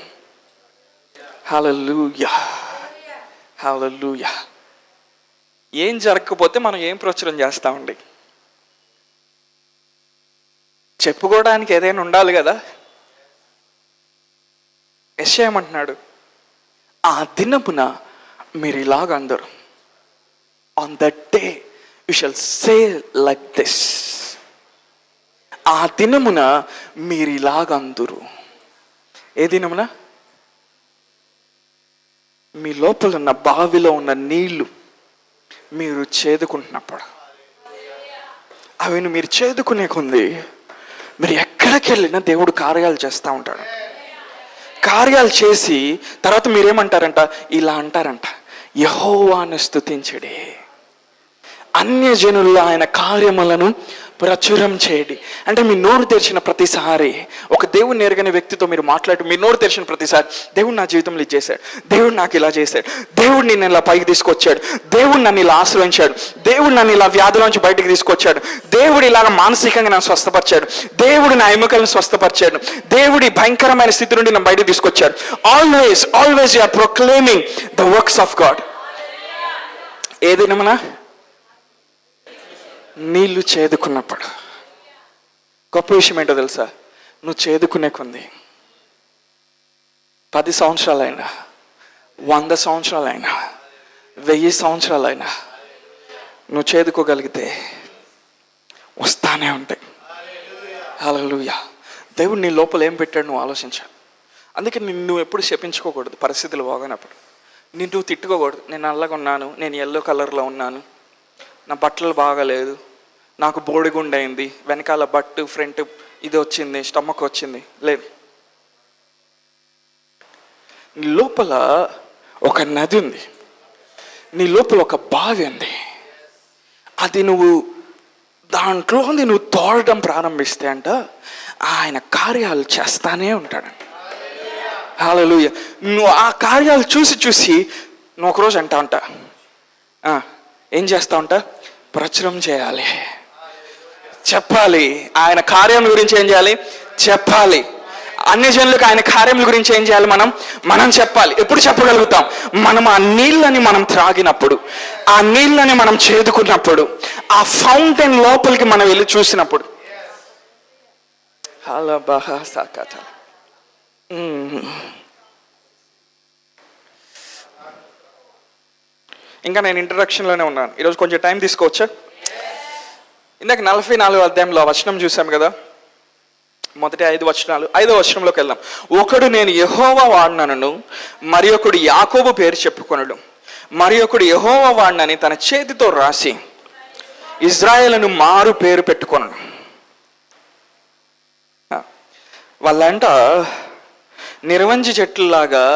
హల్లెలూయా, హల్లెలూయా. ఏం జరగకపోతే మనం ఏం ప్రచురం చేస్తామండి? చెప్పుకోవడానికి ఏదైనా ఉండాలి కదా. యెషయా ఏమంటున్నాడు? ఆ దినమున మీరు ఇలాగ అందరు. On that day you shall say like this. ఆ దినమున మీరు ఇలాగ అందరు. ఏ దినమున? మీ లోపల ఉన్న బావిలో ఉన్న నీళ్లు మీరు చేదుకుంటున్నప్పుడు, అవి మీరు చేదుకునే కొంది మీరు ఎక్కడికి వెళ్ళినా దేవుడు కార్యాలు చేస్తూ ఉంటాడు. కార్యాలు చేసి తర్వాత మీరేమంటారంట? ఇలా అంటారంట, యెహోవాను స్తుతించుడి, అన్యజనుల్లో ఆయన కార్యములను ప్రచురం చేయడి. అంటే మీ నోరు తెరిచిన ప్రతిసారి, ఒక దేవుని ఎరగని వ్యక్తితో మీరు మాట్లాడి మీ నోరు తెరిచిన ప్రతిసారి, దేవుడు నా జీవితంలో ఇది చేశాడు, దేవుడు నాకు ఇలా చేశాడు, దేవుడు నిన్ను ఇలా పైకి తీసుకొచ్చాడు, దేవుడు నన్ను ఇలా ఆశ్రయించాడు, దేవుడు నన్ను ఇలా వ్యాధులోంచి బయటకు తీసుకొచ్చాడు, దేవుడు ఇలాగ మానసికంగా నన్ను స్వస్థపరిచాడు, దేవుడు నా ఎముకలను స్వస్థపరిచాడు, దేవుడి భయంకరమైన స్థితి నుండి నన్ను బయటకు తీసుకొచ్చాడు. Always always you are proclaiming the works of God. ఏదినమనా? నీళ్లు చేదుకున్నప్పుడు. గొప్ప విషయం ఏంటో తెలుసా? నువ్వు చేదుకునే కొంది 10 సంవత్సరాలైనా, 100 సంవత్సరాలైనా 1000 సంవత్సరాలైనా నువ్వు చేదుకోగలిగితే వస్తానే ఉంటాయి. హల్లెలూయా. దేవుడు నీ లోపల ఏం పెట్టాడు నువ్వు ఆలోచించాలి. అందుకే నువ్వు ఎప్పుడు శపించుకోకూడదు. పరిస్థితులు బాగానప్పుడు నువ్వు తిట్టుకోకూడదు. నేను నల్లగా ఉన్నాను, నేను ఎల్లో కలర్లో ఉన్నాను, నా బట్టలు బాగాలేదు, నాకు బోడిగుండు అయింది, వెనకాల బట్టు ఫ్రంట్ ఇది వచ్చింది, స్టమక్ వచ్చింది. లేదు, నీ లోపల ఒక నది ఉంది, నీ లోపల ఒక బావి ఉంది. అది నువ్వు దాంట్లో నువ్వు తోడడం ప్రారంభిస్తే అంట ఆయన కార్యాలు చేస్తానే ఉంటాడంట. హల్లెలూయా. నువ్వు ఆ కార్యాలు చూసి నువ్వు ఒకరోజు అంటా ఏం చేస్తా ఉంటా? ప్రచురం చేయాలి, చెప్పాలి. ఆయన కార్యం గురించి ఏం చేయాలి? చెప్పాలి. అన్ని జనులకు ఆయన కార్యముల గురించి ఏం చేయాలి? మనం చెప్పాలి. ఎప్పుడు చెప్పగలుగుతాం? మనం ఆ నీళ్ళని మనం త్రాగినప్పుడు, ఆ నీళ్ళని మనం చేదుకున్నప్పుడు, ఆ ఫౌంటైన్ లోపలికి మనం వెళ్ళి చూసినప్పుడు. ఇంకా నేను ఇంట్రడక్షన్లోనే ఉన్నాను. ఈరోజు కొంచెం టైం తీసుకోవచ్చా? ఇందాక 44వ అధ్యాయంలో వచనం చూసాం కదా, మొదటి 5 వచనాలు. 5వ వచనంలోకి వెళ్దాం. ఒకడు నేను యెహోవా వాడినను, మరి ఒకడు యాకోబు పేరు చెప్పుకొనడు, మరి ఒకడు యెహోవా వాడినని తన చేతితో రాసి ఇజ్రాయేలును మారు పేరు పెట్టుకొనను. వాళ్ళంట నిర్వంజి చెట్లులాగా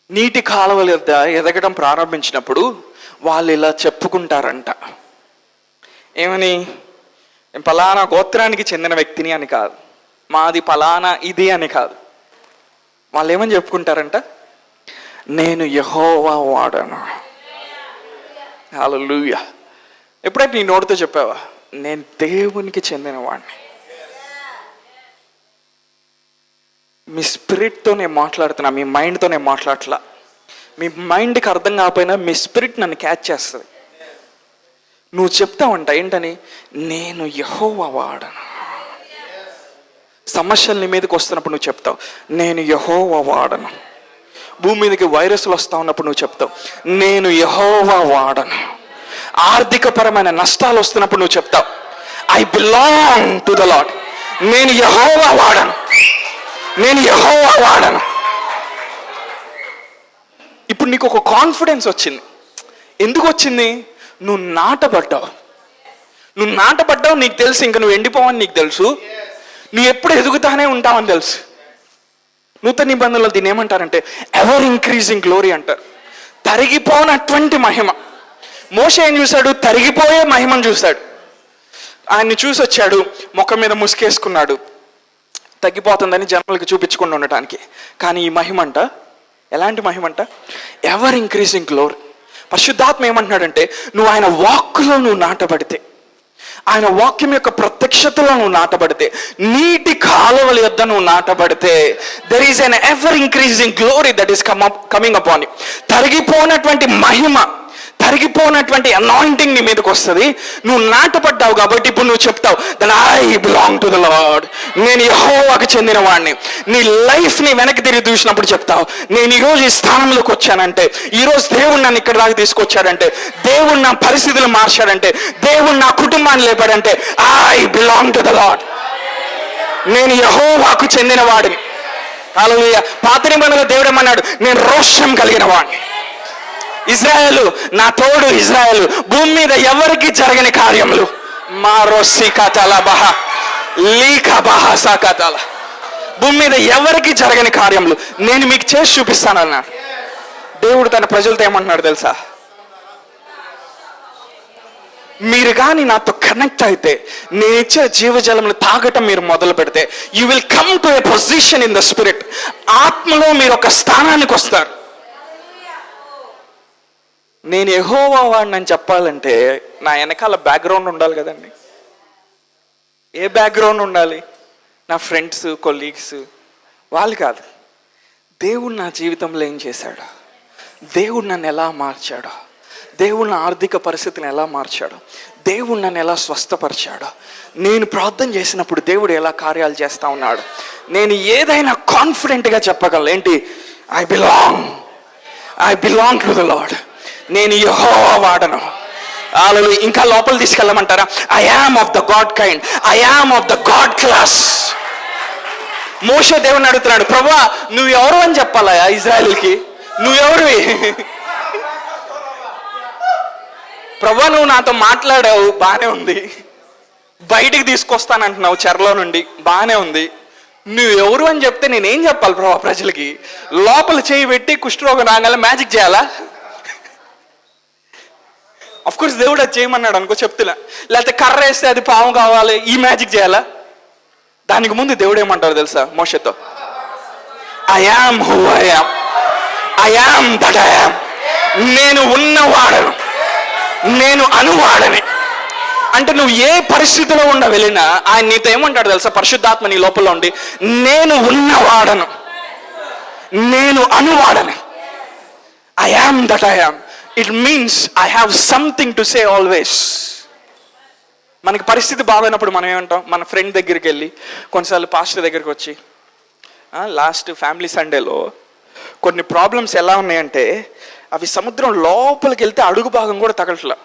నీటి కాలువల వద్ద ఎదగడం ప్రారంభించినప్పుడు వాళ్ళు ఇలా చెప్పుకుంటారంట. ఏమని? పలానా గోత్రానికి చెందిన వ్యక్తిని అని కాదు, మాది పలానా ఇది అని కాదు. వాళ్ళు ఏమని చెప్పుకుంటారంట? నేను యెహోవా వాడను. హల్లెలూయా. ఎప్పుడైతే నీ నోటితో చెప్పావా నేను దేవునికి చెందిన వాడిని? మీ స్పిరిట్తో నేను మాట్లాడుతున్నా, మీ మైండ్తో నేను మాట్లాడట్లా. మీ మైండ్కి అర్థం కాకపోయినా మీ స్పిరిట్ నన్ను క్యాచ్ చేస్తుంది. నువ్వు చెప్తావంట ఏంటని? నేను యెహోవా వాడను. సమస్యలు నీ మీదకి వస్తున్నప్పుడు నువ్వు చెప్తావు నేను యెహోవా వాడను. భూమి మీదకి వైరస్లు వస్తా ఉన్నప్పుడు నువ్వు చెప్తావు నేను యెహోవా వాడను. ఆర్థికపరమైన నష్టాలు వస్తున్నప్పుడు నువ్వు చెప్తావు I belong to the Lord. నేను యెహోవా వాడను, నేను యెహోవా వాడను. ఇప్పుడు నీకు ఒక కాన్ఫిడెన్స్ వచ్చింది. ఎందుకు వచ్చింది? నువ్వు నాటబడ్డావు. నువ్వు నాటబడ్డావు, నీకు తెలుసు ఇంకా నువ్వు ఎండిపోవని నీకు తెలుసు, నువ్వు ఎప్పుడు ఎదుగుతానే ఉంటావని తెలుసు. నూతన నిబంధనలు దీన్ని ఏమంటారంటే ఎవర్ ఇంక్రీజింగ్ గ్లోరీ అంటారు. తరిగిపోనటువంటి మహిమ. మోషే ఏం చూశాడు? తరిగిపోయే మహిమను చూశాడు. ఆయన్ని చూసి వచ్చాడు, ముఖం మీద ముసుకేసుకున్నాడు, తగ్గిపోతుందని జనాలకు చూపించకుండా ఉండటానికి. కానీ ఈ మహిమ అంట ఎలాంటి మహిమ అంట? Ever increasing glory. పరిశుద్ధాత్మ ఏమంటున్నాడంటే నువ్వు ఆయన వాక్కులో నువ్వు నాటబడితే, ఆయన వాక్యం యొక్క ప్రత్యక్షతలో నువ్వు నాటబడితే, నీటి కాలువల యొద్ద నువ్వు నాటబడితే, there is an ever increasing glory that is coming upon you. తరిగిపోనటువంటి మహిమ, తరిగిపోనటువంటి అనాయింటింగ్ నీ మీదకి వస్తుంది. నువ్వు నాటపడ్డావు కాబట్టి ఇప్పుడు నువ్వు చెప్తావు then I belong to the Lord. నేను యెహోవాకు చెందిన వాడిని. నీ లైఫ్ ని వెనక్కి తిరిగి చూసినప్పుడు చెప్తావు నేను ఈరోజు ఈ స్థానంలోకి వచ్చానంటే, ఈరోజు దేవుడు నన్ను ఇక్కడ దాకా తీసుకొచ్చాడంటే, దేవుడు నా పరిస్థితులు మార్చాడంటే, దేవుడు నా కుటుంబాన్ని లేపాడంటే I belong to the Lord. నేను యెహోవాకు చెందిన వాడిని. హల్లెలూయా. పాత నిబంధనలో దేవుడు ఏమన్నాడు? నేను రోషం కలిగిన వాడిని. ఇజ్రాయేలు నా తోడు, ఇజ్రాయేలు భూమి మీద ఎవరికి జరగని కార్యములు భూమి మీద ఎవరికి జరగని కార్యములు నేను మీకు చేసి చూపిస్తానన్నాడు దేవుడు. తన ప్రజలతో ఏమంటున్నాడు తెలుసా? మీరు కానీ నాతో కనెక్ట్ అయితే, నేను ఇచ్చే జీవజలములు తాగటం మీరు మొదలు పెడితే, you will come to A position in the spirit. ఆత్మలో మీరు ఒక స్థానానికి వస్తారు. నేను యెహోవా వాడిని చెప్పాలంటే నా వెనకాల బ్యాక్గ్రౌండ్ ఉండాలి కదండి. ఏ బ్యాక్గ్రౌండ్ ఉండాలి? నా ఫ్రెండ్స్, కొలీగ్స్ వాళ్ళు కాదు. దేవుడు నా జీవితంలో ఏం చేశాడు, దేవుడు నన్ను ఎలా మార్చాడో, దేవుడు నా ఆర్థిక పరిస్థితిని ఎలా మార్చాడో, దేవుడు నన్ను ఎలా స్వస్థపరిచాడో, నేను ప్రార్థన చేసినప్పుడు దేవుడు ఎలా కార్యాలు చేస్తూ ఉన్నాడు, నేను ఏదైనా కాన్ఫిడెంట్గా చెప్పగలను. ఏంటి? I belong I belong to the Lord. నేను యెహోవా వాడను. హల్లెలూయా. ఇంకా లోపల తీసుకెళ్ళమంటారా? I am of the God kind, I am of the God class. మోషే దేవుని అడుగుతున్నాడు, ప్రభువా నువ్వు ఎవరు అని చెప్పాలా ఇజ్రాయేలుకి? నువ్వెవరివి? ప్రభువా నువ్వు నాతో మాట్లాడావు, బాగానే ఉంది. బయటికి తీసుకొస్తానంటున్నావు చెరలో నుండి, బాగానే ఉంది. నువ్వు ఎవరు అని చెప్తే నేనేం చెప్పాలి ప్రభా ప్రజలకి? లోపల చేయి పెట్టి కుష్ఠరోగం రాగానే మ్యాజిక్ చేయాలా? అఫ్ కోర్స్ దేవుడు అది చేయమన్నాడు అనుకో, చెప్తున్నా. లేకపోతే కర్ర వేస్తే అది పాము కావాలి, ఈ మ్యాజిక్ చేయాలా? దానికి ముందు దేవుడు ఏమంటారు తెలుసా మోషేతో? I am who I am, I am that I yam. నేను ఉన్నవాడను, నేను అనువాడని. అంటే నువ్వు ఏ పరిస్థితిలో ఉండ వెళ్ళినా ఆయన నీతో ఏమంటాడు తెలుసా? పరిశుద్ధాత్మ నీ లోపల ఉండి, నేను ఉన్నవాడను, నేను అనువాడను. I am that I am. It means I have something to say always. మనకి పరిస్థితి బాగోనప్పుడు మనం ఏమంటాం? మన ఫ్రెండ్ దగ్గరికి వెళ్ళి, కొన్నిసార్లు పాస్టర్ దగ్గరికి వచ్చి, లాస్ట్ ఫ్యామిలీ సండేలో కొన్ని ప్రాబ్లమ్స్ ఎలా ఉన్నాయంటే అవి సముద్రం లోపలికి వెళ్తే అడుగు భాగం కూడా తగలట్లా.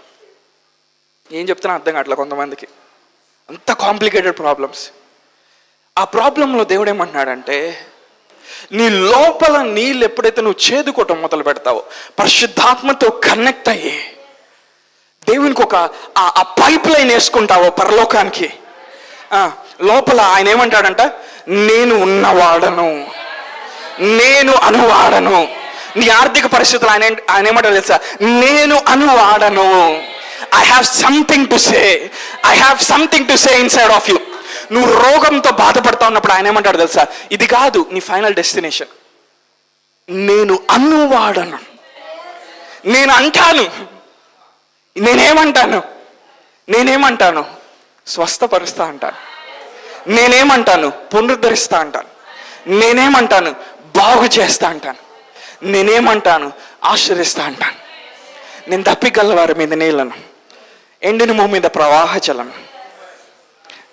ఏం చెప్తున్నా అర్థం కావట్లా కొంతమందికి, అంత కాంప్లికేటెడ్ ప్రాబ్లమ్స్. ఆ ప్రాబ్లంలో దేవుడు ఏమంటున్నాడంటే, నీ లోపల నీళ్ళు ఎప్పుడైతే నువ్వు చేదుకోవటం మొదలు పెడతావో, పరిశుద్ధాత్మతో కనెక్ట్ అయ్యి దేవునికి ఒక ఆ పైప్ లైన్ వేసుకుంటావో పరలోకానికి, లోపల ఆయన ఏమంటాడంట? నేను ఉన్నవాడను, నేను అనువాడను. నీ ఆర్థిక పరిస్థితులు ఆయన ఏమంటాడు తెలుసా? నేను అనువాడను. I have something to say, I have something to say inside of you. నువ్వు రోగంతో బాధపడతా ఉన్నప్పుడు ఆయన ఏమంటాడు తెలుసా? ఇది కాదు నీ ఫైనల్ డెస్టినేషన్. నేను అనువాడను. నేను అంటాను, నేనేమంటాను? స్వస్థపరుస్తా అంటాను. నేనేమంటాను? పునరుద్ధరిస్తా అంటాను. నేనేమంటాను? బాగు చేస్తా అంటాను. నేనేమంటాను? ఆశ్రయిస్తా అంటాను. నేను దప్పిగలవారి మీద నీళ్లను, ఎండిన భూమి మీద ప్రవాహ జలం,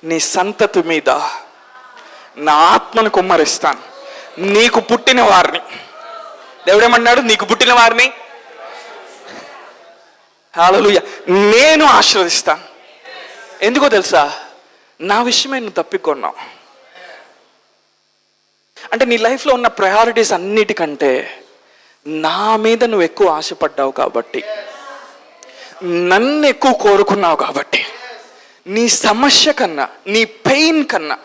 నీ సంతతి మీద నా ఆత్మను కుమ్మరిస్తాను. నీకు పుట్టిన వారిని, దేవుడేమన్నాడు? నీకు పుట్టిన వారిని హల్లెలూయా నేను ఆశీర్వదిస్తాను. ఎందుకో తెలుసా? నా విషయమే నువ్వు తప్పికొన్నావు. అంటే నీ లైఫ్లో ఉన్న ప్రయారిటీస్ అన్నిటికంటే నా మీద నువ్వు ఎక్కువ ఆశపడ్డావు కాబట్టి, నన్ను ఎక్కువ కోరుకున్నావు కాబట్టి, నీ సమస్య కన్నా, నీ పెయిన్ కన్నా,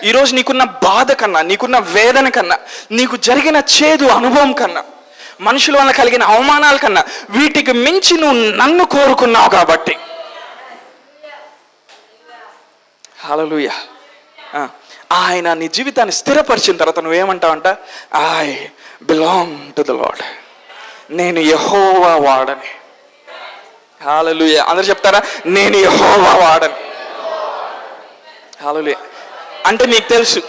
ఈరోజు నీకున్న బాధ కన్నా, నీకున్న వేదన కన్నా, నీకు జరిగిన చేదు అనుభవం కన్నా, మనుషుల వల్ల కలిగిన అవమానాల కన్నా, వీటికి మించి నువ్వు నన్ను కోరుకున్నావు కాబట్టి, హల్లెలూయా, ఆయన నీ జీవితాన్ని స్థిరపరిచిన తర్వాత నువ్వేమంటావంట? I belong to the Lord. నేను యెహోవా వాడని. హల్లెలూయా. అందరూ చెప్తారా? నేను యెహోవా వాడని. హల్లెలూయా. అంటే నీకు తెలుసు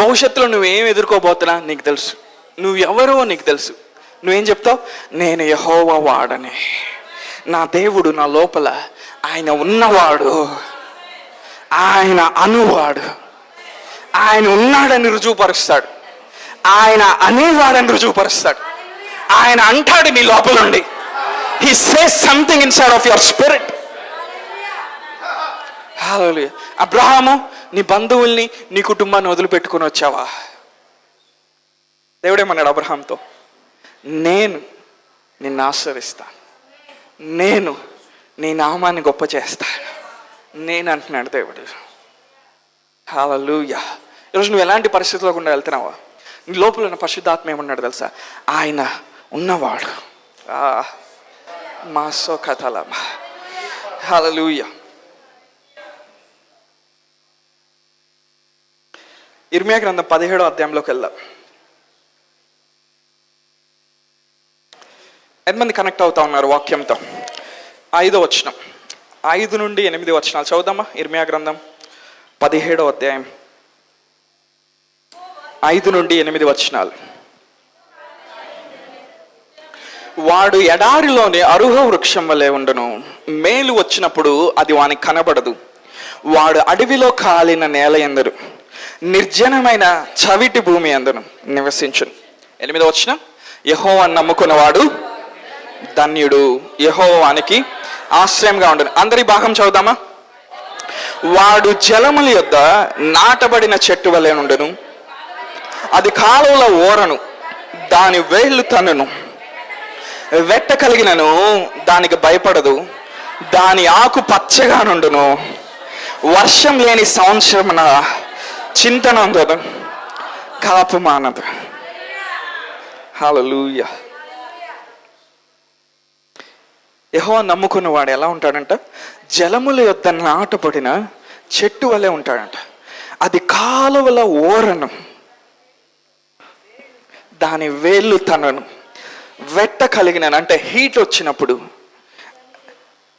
భవిష్యత్తులో నువ్వేం ఎదుర్కోబోతున్నా నీకు తెలుసు, నువ్వు ఎవరో నీకు తెలుసు. నువ్వేం చెప్తావు? నేను యెహోవా వాడని. నా దేవుడు నా లోపల, ఆయన ఉన్నవాడు, ఆయన అనువాడు, ఆయన ఉన్నాడని రుజువుపరుస్తాడు, ఆయన అనేవాడని రుజువుపరుస్తాడు. ఆయన అంటాడు నీ లోపల నుండి. He says something inside of your spirit. హల్లెలూయా. అబ్రహాము, నీ బంధువుల్ని, నీ కుటుంబాన్ని వదిలిపెట్టుకుని వచ్చావా? దేవుడేమన్నాడు అబ్రహాంతో? నేను నిన్ను ఆశీర్వదిస్తాను, నేను నీ నామాన్ని గొప్ప చేస్తాను, నేను అంటున్నాడు దేవుడు. హల్లెలూయా. ఈరోజు నువ్వు ఎలాంటి పరిస్థితుల్లో గుండా వెళ్తున్నావా? నీ లోపల ఉన్న పరిశుద్ధాత్మ ఏమన్నాడు తెలుసా? ఆయన ఉన్నవాడు. మాసో కథలమా. హల్లెలూయా. ఇర్మియా గ్రంథం 17వ అధ్యాయంలోకి వెళ్దాం. ఎంతమంది కనెక్ట్ అవుతా ఉన్నారు వాక్యంతో? 5వ వచనం, 5 నుండి 8 వచనాలు చదువుదామా? ఇర్మియా గ్రంథం 17వ అధ్యాయం 5 నుండి 8 వచనాలు. వాడు ఎడారిలోని అరుహ వృక్షం వలె ఉండును, మేలు వచ్చినప్పుడు అది వానికి కనబడదు. వాడు అడవిలో కాలిన నేల యందును, నిర్జనమైన చవిటి భూమి యందును నివసించును. 8వ వచనం, యెహోవాను నమ్ముకున్నవాడు ధన్యుడు, యెహోవానికి ఆశ్రయంగా ఉండను. అందరి భాగం చదువుదామా? వాడు జలముల యొద్ద నాటబడిన చెట్టు వలె నుండును, అది కాలువల ఓరను, దాని వేళ్ళు తన్నును, వెట్ట కలిగినను దానికి భయపడదు, దాని ఆకు పచ్చగా నుండును, వర్షం లేని సంవత్సరమున చింతనందదు, కాపు మానదు. హల్లెలూయా. యెహోవాను నమ్ముకున్నవాడు ఎలా ఉంటాడంట? జలముల యొద్ద నాటబడిన చెట్టు వలె ఉంటాడంట. అది కాలువల ఓరను, దాని వేళ్ళు తనను, వెట్ట కలిగిన అంటే హీట్ వచ్చినప్పుడు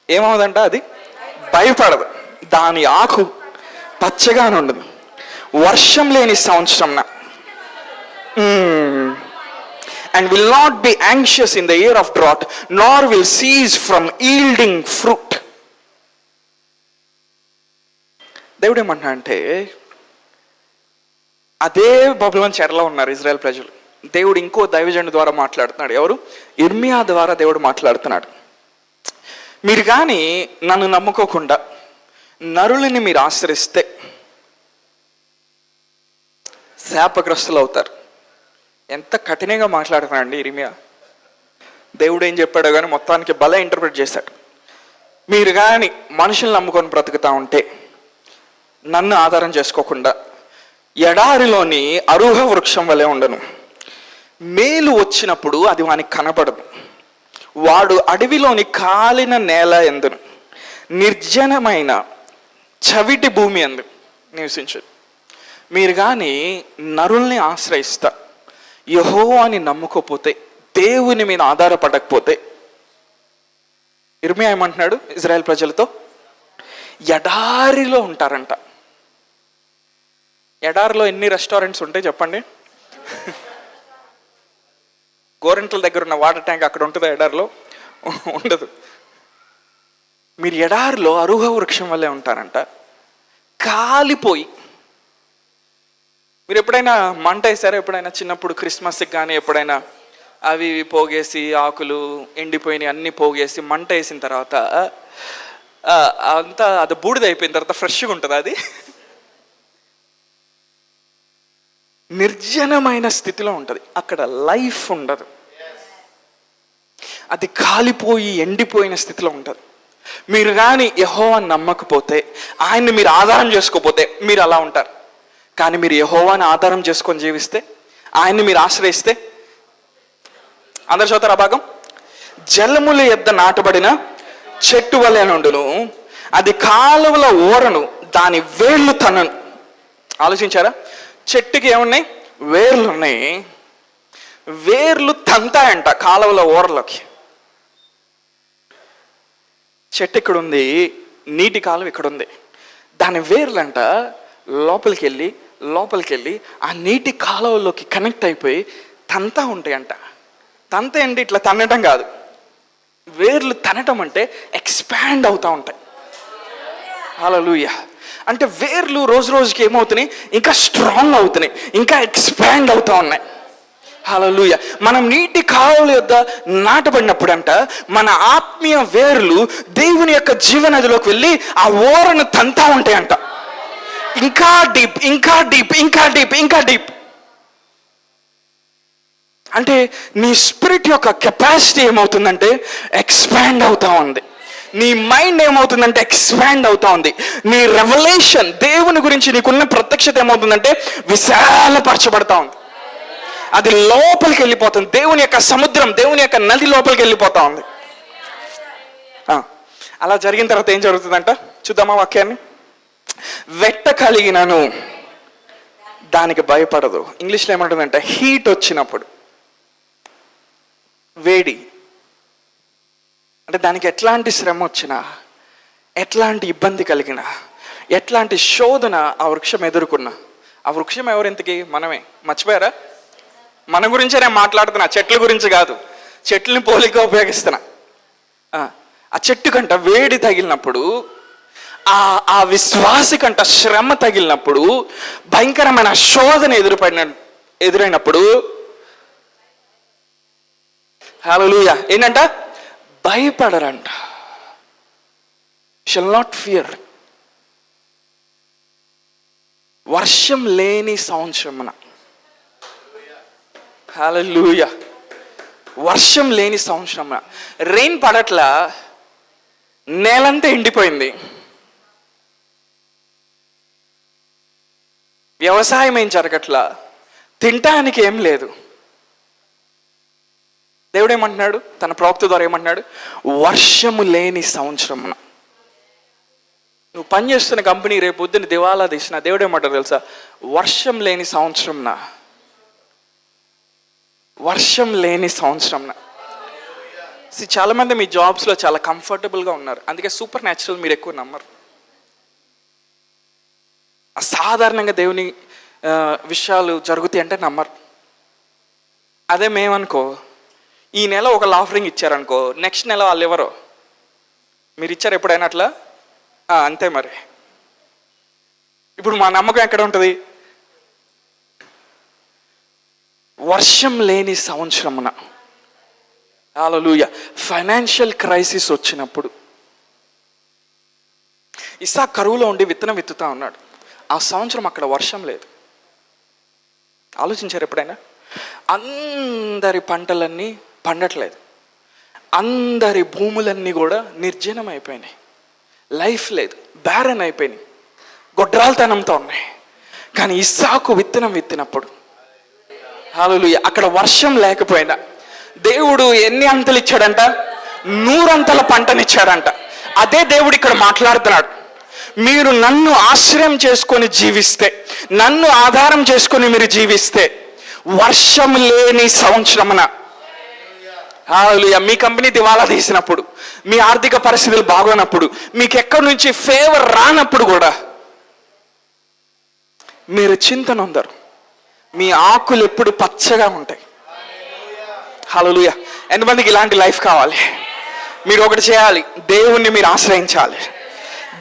ఏమవుదంట? అది భయపడదు, దాని ఆకు పచ్చగా ఉండదు, వర్షం లేని సంవత్సరం and will not be anxious in the year of drought, nor will cease from yielding fruit. దేవుడు ఏమంటున్నా అంటే, అదే బబులోను చెరలో ఉన్నారు ఇజ్రాయెల్ ప్రజలు. దేవుడు ఇంకో దైవజనుడి ద్వారా మాట్లాడుతున్నాడు. ఎవరు? ఇర్మియా ద్వారా దేవుడు మాట్లాడుతున్నాడు. మీరు కానీ నన్ను నమ్ముకోకుండా నరులని మీరు ఆశ్రయిస్తే శాపగ్రస్తులు అవుతారు. ఎంత కఠినంగా మాట్లాడుతున్నాడండి ఇర్మియా. దేవుడు ఏం చెప్పాడో కానీ మొత్తానికి భలే ఇంటర్ప్రిట్ చేశాడు. మీరు కానీ మనుషుల్ని నమ్ముకొని బ్రతుకుతా ఉంటే, నన్ను ఆధారం చేసుకోకుండా ఎడారిలోని అరుహ వృక్షం వలె ఉండను. మేలు వచ్చినప్పుడు అది వానికి కనపడదు. వాడు అడవిలోని కాలిన నేల ఎందును, నిర్జనమైన చవిటి భూమి ఎందు నివసించదు. మీరు కానీ నరుల్ని ఆశ్రయిస్తా, యెహోవాని నమ్ముకోపోతే, దేవుని మీద ఆధారపడకపోతే, ఇర్మియా ఏమంటున్నాడు ఇజ్రాయెల్ ప్రజలతో? ఎడారిలో ఉంటారంట. ఎడారిలో ఎన్ని రెస్టారెంట్స్ ఉంటాయి చెప్పండి? గోరెంట్ల దగ్గర ఉన్న వాటర్ ట్యాంక్ అక్కడ ఉంటుందా? ఎడారిలో ఉండదు. మీరు ఎడారిలో అరుహ వృక్షం వల్లే ఉంటారంట. కాలిపోయి, మీరు ఎప్పుడైనా మంట వేసారా? ఎప్పుడైనా చిన్నప్పుడు క్రిస్మస్కి కానీ ఎప్పుడైనా అవి ఇవి పోగేసి, ఆకులు ఎండిపోయినాయి అన్నీ పోగేసి మంట వేసిన తర్వాత అంతా అది బూడిద అయిపోయిన తర్వాత ఫ్రెష్గా ఉంటుంది. అది నిర్జనమైన స్థితిలో ఉంటుంది, అక్కడ లైఫ్ ఉండదు. అది కాలిపోయి ఎండిపోయిన స్థితిలో ఉంటుంది. మీరు కానీ యెహోవాను నమ్మకపోతే, ఆయన్ని మీరు ఆధారం చేసుకోకపోతే మీరు అలా ఉంటారు. కానీ మీరు యెహోవాను ఆధారం చేసుకొని జీవిస్తే, ఆయన్ని మీరు ఆశ్రయిస్తే, అందరు చదువుతారు ఆ భాగం? జలముల యొద్ద నాటబడిన చెట్టు వలె నుండును, అది కాలువల ఓరను, దాని వేళ్ళు తనను. ఆలోచించారా? చెట్టుకి ఏమున్నాయి? వేర్లు ఉన్నాయి. వేర్లు తంతాయంట కాలువల ఓరలోకి. చెట్టు ఇక్కడ ఉంది, నీటి కాలువ ఇక్కడ ఉంది. దాని వేర్లంట లోపలికి వెళ్ళి ఆ నీటి కాలువలోకి కనెక్ట్ అయిపోయి తంతా ఉంటాయంట. తంత ఏంటి? ఇట్లా తన్నటం కాదు. వేర్లు తనటం అంటే ఎక్స్పాండ్ అవుతూ ఉంటాయి. హల్లెలూయా. అంటే వేర్లు రోజు రోజుకి ఏమవుతున్నాయి? ఇంకా స్ట్రాంగ్ అవుతున్నాయి, ఇంకా ఎక్స్పాండ్ అవుతూ ఉన్నాయి. హల్లెలూయా. మనం నీటి కాలువల యొద్ద నాటబడినప్పుడు అంట, మన ఆత్మీయ వేర్లు దేవుని యొక్క జీవనదిలోకి వెళ్ళి ఆ ఓరను తంతా ఉంటాయంట. ఇంకా డీప్, ఇంకా డీప్, ఇంకా డీప్, ఇంకా డీప్. అంటే నీ స్పిరిట్ యొక్క కెపాసిటీ ఏమవుతుందంటే ఎక్స్పాండ్ అవుతా ఉంది. నీ మైండ్ ఏమవుతుందంటే ఎక్స్పాండ్ అవుతా ఉంది. నీ రెవల్యూషన్, దేవుని గురించి నీకున్న ప్రత్యక్షత ఏమవుతుందంటే విశాలపరచబడతా ఉంది. అది లోపలికి వెళ్ళిపోతుంది. దేవుని యొక్క సముద్రం, దేవుని యొక్క నది లోపలికి వెళ్ళిపోతా ఉంది. అలా జరిగిన తర్వాత ఏం జరుగుతుందంట చూద్దామా వాక్యాన్ని? వెట్ట కలిగినను దానికి భయపడదు. ఇంగ్లీష్లో ఏమంటుందంటే హీట్ వచ్చినప్పుడు, వేడి అంటే దానికి ఎట్లాంటి శ్రమ వచ్చినా, ఎట్లాంటి ఇబ్బంది కలిగినా, ఎట్లాంటి శోధన ఆ వృక్షం ఎదుర్కొన్నా, ఆ వృక్షం ఎవరింతకి? మనమే. మర్చిపోయారా? మన గురించే నేను మాట్లాడుతున్నా, చెట్ల గురించి కాదు. చెట్లని పోలిక ఉపయోగిస్తున్నా. ఆ చెట్టు కంట వేడి తగిలినప్పుడు, ఆ విశ్వాసి కంట శ్రమ తగిలినప్పుడు, భయంకరమైన శోధన ఎదురైనప్పుడు హల్లెలూయా. ఏంటంట? భయపడరంట. Shall not fear. వర్షం లేని సంవత్సరమున, హల్లెలూయా, వర్షం లేని సంవత్సరమున, రెయిన్ పడట్లా, నేలంతా ఎండిపోయింది, వ్యవసాయం ఏం జరగట్లా, తినటానికి ఏం లేదు. దేవుడు ఏమంటున్నాడు? తన ప్రవక్త ద్వారా ఏమంటున్నాడు? వర్షము లేని సంవత్సరమున. నువ్వు పనిచేస్తున్న కంపెనీ రేపు పొద్దున్న దివాలా తీసిన, దేవుడు ఏమంటారు తెలుసా? వర్షం లేని సంవత్సరంన, వర్షం లేని సంవత్సరంన. చాలా మంది మీ జాబ్స్లో చాలా కంఫర్టబుల్గా ఉన్నారు, అందుకే సూపర్ న్యాచురల్ మీరు ఎక్కువ నమ్మరు. అసాధారణంగా దేవుని విషయాలు జరుగుతాయి అంటే నమ్మరు. అదే మేమనుకో, ఈ నెల ఒక ఆఫరింగ్ ఇచ్చారనుకో, నెక్స్ట్ నెల వాళ్ళు ఎవరో మీరు ఇచ్చారు ఎప్పుడైనా అట్లా? అంతే మరి. ఇప్పుడు మా నమ్మకం ఎక్కడ ఉంటుంది? వర్షం లేని సంవత్సరమున, హల్లెలూయా, ఫైనాన్షియల్ క్రైసిస్ వచ్చినప్పుడు ఇస్సాకు కరువులో ఉండి విత్తనం విత్తుతా ఉన్నాడు. ఆ సంవత్సరం అక్కడ వర్షం లేదు. ఆలోచించారు ఎప్పుడైనా? అందరి పంటలన్నీ పండట్లేదు, అందరి భూములన్నీ కూడా నిర్జనం అయిపోయినాయి, లైఫ్ లేదు, బ్యారన్ అయిపోయినాయి, గొడ్రాలతనంతో ఉన్నాయి. కానీ ఇస్సాకు విత్తనం విత్తినప్పుడు, హల్లెలూయా, అక్కడ వర్షం లేకపోయినా దేవుడు ఎన్ని అంతలు ఇచ్చాడంట? 100 అంతల పంటనిచ్చాడంట. అదే దేవుడు ఇక్కడ మాట్లాడుతున్నాడు. మీరు నన్ను ఆశ్రయం చేసుకొని జీవిస్తే, నన్ను ఆధారం చేసుకొని మీరు జీవిస్తే, వర్షం లేని సంవత్సరమున, హల్లెలూయా, మీ కంపెనీ దివాలా తీసినప్పుడు, మీ ఆర్థిక పరిస్థితులు బాగోనప్పుడు, మీకు ఎక్కడి నుంచి ఫేవర్ రానప్పుడు కూడా మీరు చింతన ఉందరు. మీ ఆకులు ఎప్పుడు పచ్చగా ఉంటాయి. హల్లెలూయా. ఎంతమందికి ఇలాంటి లైఫ్ కావాలి? మీరు ఒకటి చేయాలి, దేవుణ్ణి మీరు ఆశ్రయించాలి,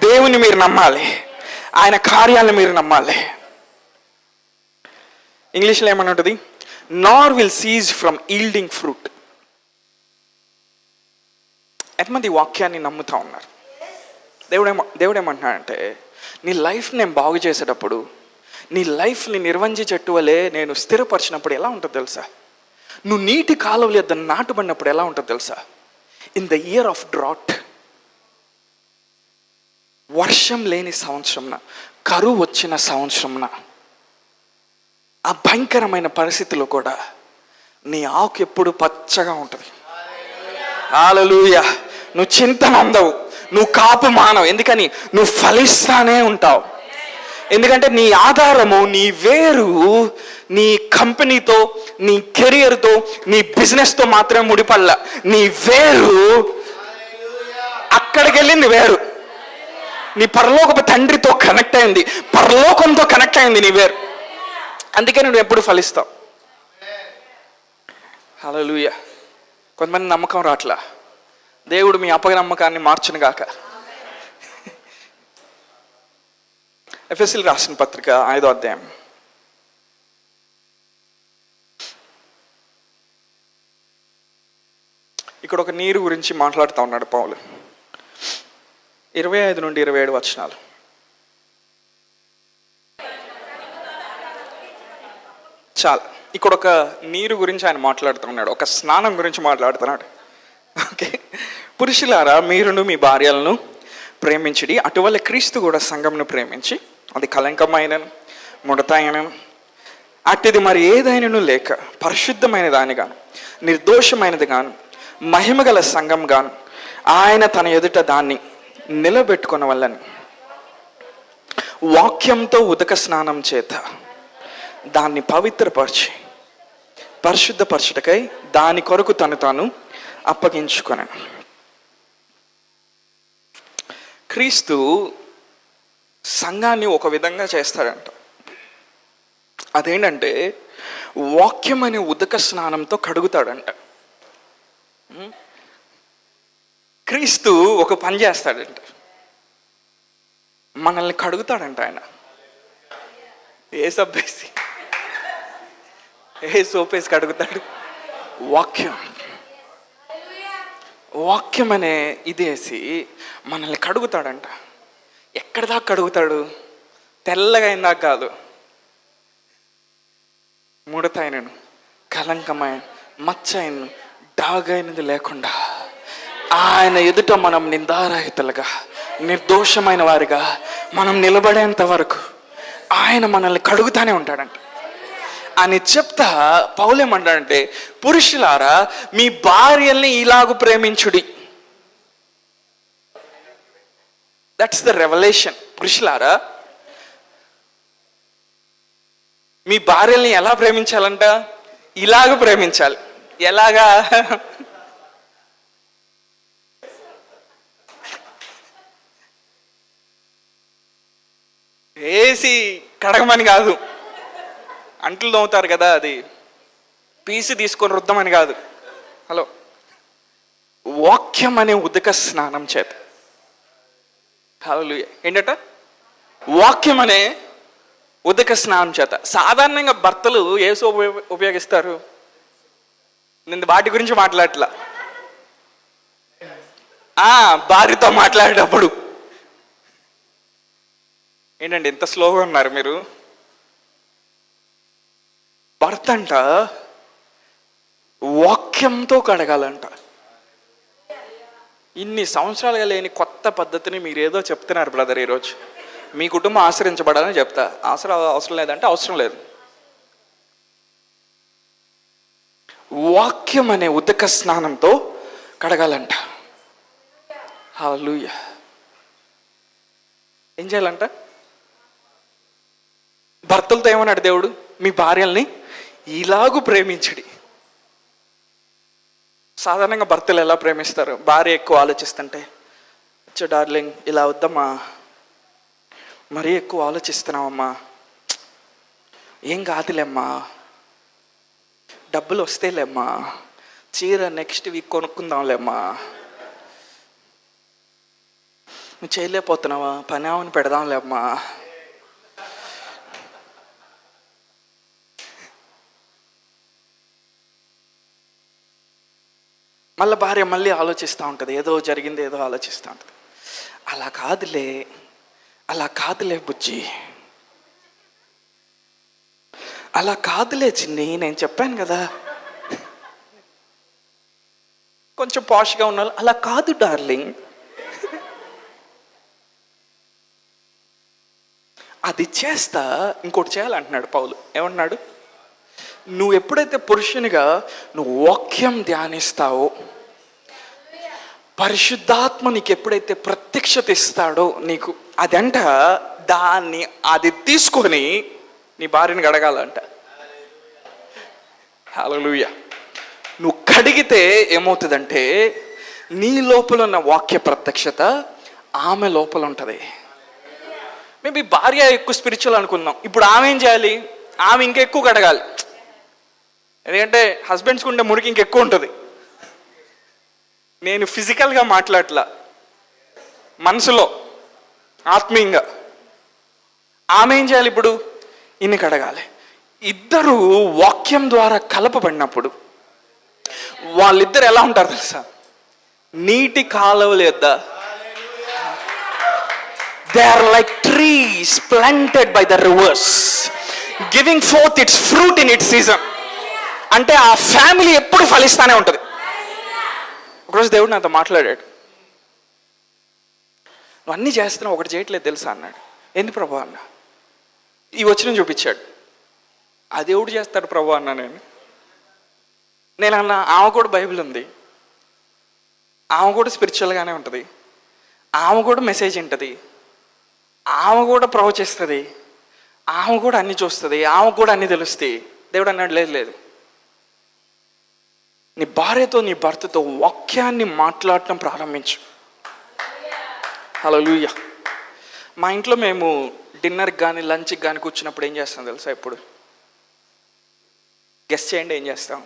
దేవుణ్ణి మీరు నమ్మాలి, ఆయన కార్యాలను మీరు నమ్మాలి. ఇంగ్లీష్లో ఏమని ఉంటుంది? నార్ will seize from yielding fruit. ఎంతమంది వాక్యాన్ని నమ్ముతా ఉన్నారు? దేవుడు ఏమంటున్నాడంటే, నీ లైఫ్ నేను బాగు చేసేటప్పుడు, నీ లైఫ్ని నిర్వంజి చెట్టు వలె నేను స్థిరపరిచినప్పుడు ఎలా ఉంటుందో తెలుసా? నువ్వు నీటి కాలువలు యొద్ద నాటుబడినప్పుడు ఎలా ఉంటుందో తెలుసా? In the year of drought, వర్షం లేని సంవత్సరంన, కరువు వచ్చిన సంవత్సరంన, ఆ భయంకరమైన పరిస్థితిలో కూడా నీ ఆకు ఎప్పుడు పచ్చగా ఉంటుంది. హల్లెలూయా. నువ్వు చింతన అందవు, నువ్వు కాపు మానవు. ఎందుకని? నువ్వు ఫలిస్తానే ఉంటావు. ఎందుకంటే నీ ఆధారము, నీ వేరు నీ కంపెనీతో, నీ కెరియర్తో, నీ బిజినెస్తో మాత్రమే ముడిపడలా. నీ వేరు అక్కడికి వెళ్ళింది, వేరు నీ పరలోకపు తండ్రితో కనెక్ట్ అయింది, పరలోకంతో కనెక్ట్ అయింది నీ వేరు. అందుకే నువ్వు ఎప్పుడు ఫలిస్తావు. హల్లెలూయా. కొంతమంది నమ్మకం రాట్లా. దేవుడు మీ అపనమ్మకాన్ని మార్చును గాక. ఎఫెసీయులకు రాసిన పత్రిక 5వ అధ్యాయం. ఇక్కడ ఒక నీరు గురించి మాట్లాడుతూ ఉన్నాడు పౌలు. 25 నుండి 27 వచనాలు. చాలా, ఇక్కడ ఒక నీరు గురించి ఆయన మాట్లాడుతున్నాడు, ఒక స్నానం గురించి మాట్లాడుతున్నాడు. ఓకే, పురుషులారా మీరును మీ భార్యలను ప్రేమించడి, అటువల్ల క్రీస్తు కూడా సంఘమును ప్రేమించి, అది కలంకమైనను ముడతాయనను అట్టిది మరి ఏదైనను లేక పరిశుద్ధమైన దాని గాను నిర్దోషమైనది గాను మహిమగల సంఘం గాను ఆయన తన ఎదుట దాన్ని నిలబెట్టుకున్న వల్లని వాక్యంతో ఉదక స్నానం చేత దాన్ని పవిత్రపరిచి పరిశుద్ధపరచుటకై దాని కొరకు తను తాను అప్పగించుకొనెను. క్రీస్తు సంఘాన్ని ఒక విధంగా చేస్తాడంట. అదేంటంటే వాక్యం అనే ఉదక స్నానంతో కడుగుతాడంట. క్రీస్తు ఒక పని చేస్తాడంట, మనల్ని కడుగుతాడంట. ఆయన ఏ సబ్బేసి ఏ సోపేసి కడుగుతాడు? వాక్యం. వాక్యం అనే ఇదేసి మనల్ని కడుగుతాడంట. ఎక్కడి దాకా కడుగుతాడు? తెల్లగా అయిందాక కాదు, ముడతైనను, కలంకమైన, మచ్చైనను, డాగైనది లేకుండా ఆయన ఎదుట మనం నిందారహితులుగా, నిర్దోషమైన వారిగా మనం నిలబడేంత వరకు ఆయన మనల్ని కడుగుతానే ఉంటాడంట అని చెప్తా పౌలేమంటాడంటే, పురుషులారా మీ భార్యల్ని ఇలాగు ప్రేమించుడి. That's the revolution. పురుషులారా మీ భార్యల్ని ఎలా ప్రేమించాలంట? ఇలాగ ప్రేమించాలి. ఎలాగా? వేసి కడగమని కాదు, అంట్లు తోముతారు కదా, అది పీసి తీసుకొని రుద్దమని కాదు. హలో, వాక్యం అనే ఉదక స్నానం చేత. హల్లెలూయా. ఏంటట? వాక్యం అనే ఉదక స్నానం చేత. సాధారణంగా భర్తలు ఏ సోపు ఉపయోగిస్తారు? నేను వాటి గురించి మాట్లాడట్లా, భార్యతో మాట్లాడేటప్పుడు. ఏంటండి ఎంత స్లోగా ఉన్నారు మీరు? భర్త అంట వాక్యంతో కడగాలంట. ఇన్ని సంవత్సరాలుగా లేని కొత్త పద్ధతిని మీరు ఏదో చెప్తున్నారు బ్రదర్. ఈరోజు మీ కుటుంబం ఆశ్రయించబడాలని చెప్తా. అవసరం లేదంటే అవసరం లేదు. వాక్యం అనే ఉదక స్నానంతో కడగాలంట. హల్లెలూయా. ఏం చేయాలంట? భర్తలతో ఏమన్నాడు దేవుడు? మీ భార్యల్ని ఇలాగూ ప్రేమించడి. సాధారణంగా భర్తలు ఎలా ప్రేమిస్తారు? భార్య ఎక్కువ ఆలోచిస్తుంటే, వచ్చే డార్లింగ్ ఇలా వద్దమ్మా, మరీ ఎక్కువ ఆలోచిస్తున్నావమ్మా, ఏం కాదులేమ్మా, డబ్బులు వస్తేలేమ్మా, చీర నెక్స్ట్ వీక్ కొనుక్కుందాంలేమ్మా, నువ్వు చేయలేకపోతున్నావా, పని ఆమెను పెడదాంలేమ్మా. మళ్ళీ భార్య మళ్ళీ ఆలోచిస్తూ ఉంటుంది, ఏదో జరిగింది ఏదో ఆలోచిస్తూ ఉంటుంది. అలా కాదులే బుజ్జి, అలా కాదులే చిన్ని, నేను చెప్పాను కదా. కొంచెం పాష్గా ఉన్నారు, అలా కాదు డార్లింగ్, అది చేస్తా ఇంకోటి చేయాలంటున్నాడు పౌలు. ఏమన్నాడు? నువ్వు ఎప్పుడైతే పురుషునిగా నువ్వు వాక్యం ధ్యానిస్తావో, పరిశుద్ధాత్మ నీకు ఎప్పుడైతే ప్రత్యక్షత ఇస్తాడో నీకు, అదంట అది తీసుకొని నీ భార్యని కడగాలంట. హల్లెలూయా. నువ్వు కడిగితే ఏమవుతుందంటే, నీ లోపల ఉన్న వాక్య ప్రత్యక్షత ఆమె లోపల ఉంటుంది. మేబీ భార్య ఎక్కువ స్పిరిచువల్ అనుకుందాం. ఇప్పుడు ఆమె ఏం చేయాలి? ఆమె ఇంకా ఎక్కువ కడగాలి. ఎందుకంటే హస్బెండ్స్కి ఉండే మురికి ఇంకెక్కువ ఉంటుంది. నేను ఫిజికల్గా మాట్లాడట్లా, మనసులో ఆత్మీయంగా. ఆమె ఏం చేయాలి? ఇప్పుడు ఇన్ని కడగాలి. ఇద్దరు వాక్యం ద్వారా కలపబడినప్పుడు వాళ్ళిద్దరు ఎలా ఉంటారు తెలుసా? నీటి కాలువలు యొద్ద they are like trees planted by the rivers, giving forth its fruit in its season. అంటే ఆ ఫ్యామిలీ ఎప్పుడు ఫలిస్తానే ఉంటుంది. ఒకరోజు దేవుడు నాతో మాట్లాడాడు, నువ్వు అన్నీ చేస్తున్నావు, ఒకటి చేయట్లేదు తెలుసా అన్నాడు. ఏంది ప్రభు అన్న? ఈ వచనం చూపించాడు. ఆ దేవుడు చేస్తాడు ప్రభు అన్నా. నేను అన్నా, ఆమె కూడా బైబిల్ ఉంది, ఆమె కూడా స్పిరిచువల్గానే ఉంటుంది, ఆమె కూడా మెసేజ్ ఉంటుంది, ఆమె కూడా ప్రవచిస్తుంది, ఆమె కూడా అన్ని చూస్తుంది, ఆమె కూడా అన్ని తెలుస్తాయి. దేవుడు అన్నాడు, లేదు, నీ భార్యతో నీ భర్తతో వాక్యాన్ని మాట్లాడటం ప్రారంభించు. హల్లెలూయా. మా ఇంట్లో మేము డిన్నర్కి కానీ లంచ్కి కానీ కూర్చున్నప్పుడు ఏం చేస్తాం తెలుసా? ఇప్పుడు గెస్ట్ చేయండి ఏం చేస్తాం?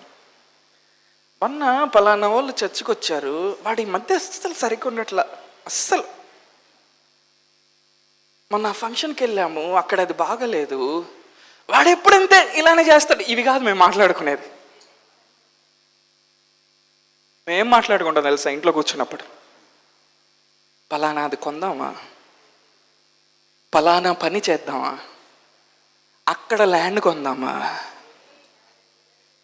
మొన్న పలానా వాళ్ళు చర్చికి వచ్చారు, వాడి మధ్య అస్సలు సరిగ్గా ఉన్నట్ల, అస్సలు. మొన్న ఫంక్షన్కి వెళ్ళాము, అక్కడ అది బాగలేదు, వాడు ఎప్పుడంతే ఇలానే చేస్తాడు. ఇవి కాదు మేము మాట్లాడుకునేది. మేం మాట్లాడుకుంటాం తెలుసా ఇంట్లో కూర్చున్నప్పుడు? పలానా అది కొందామా, పలానా పని చేద్దామా, అక్కడ ల్యాండ్ కొందామా,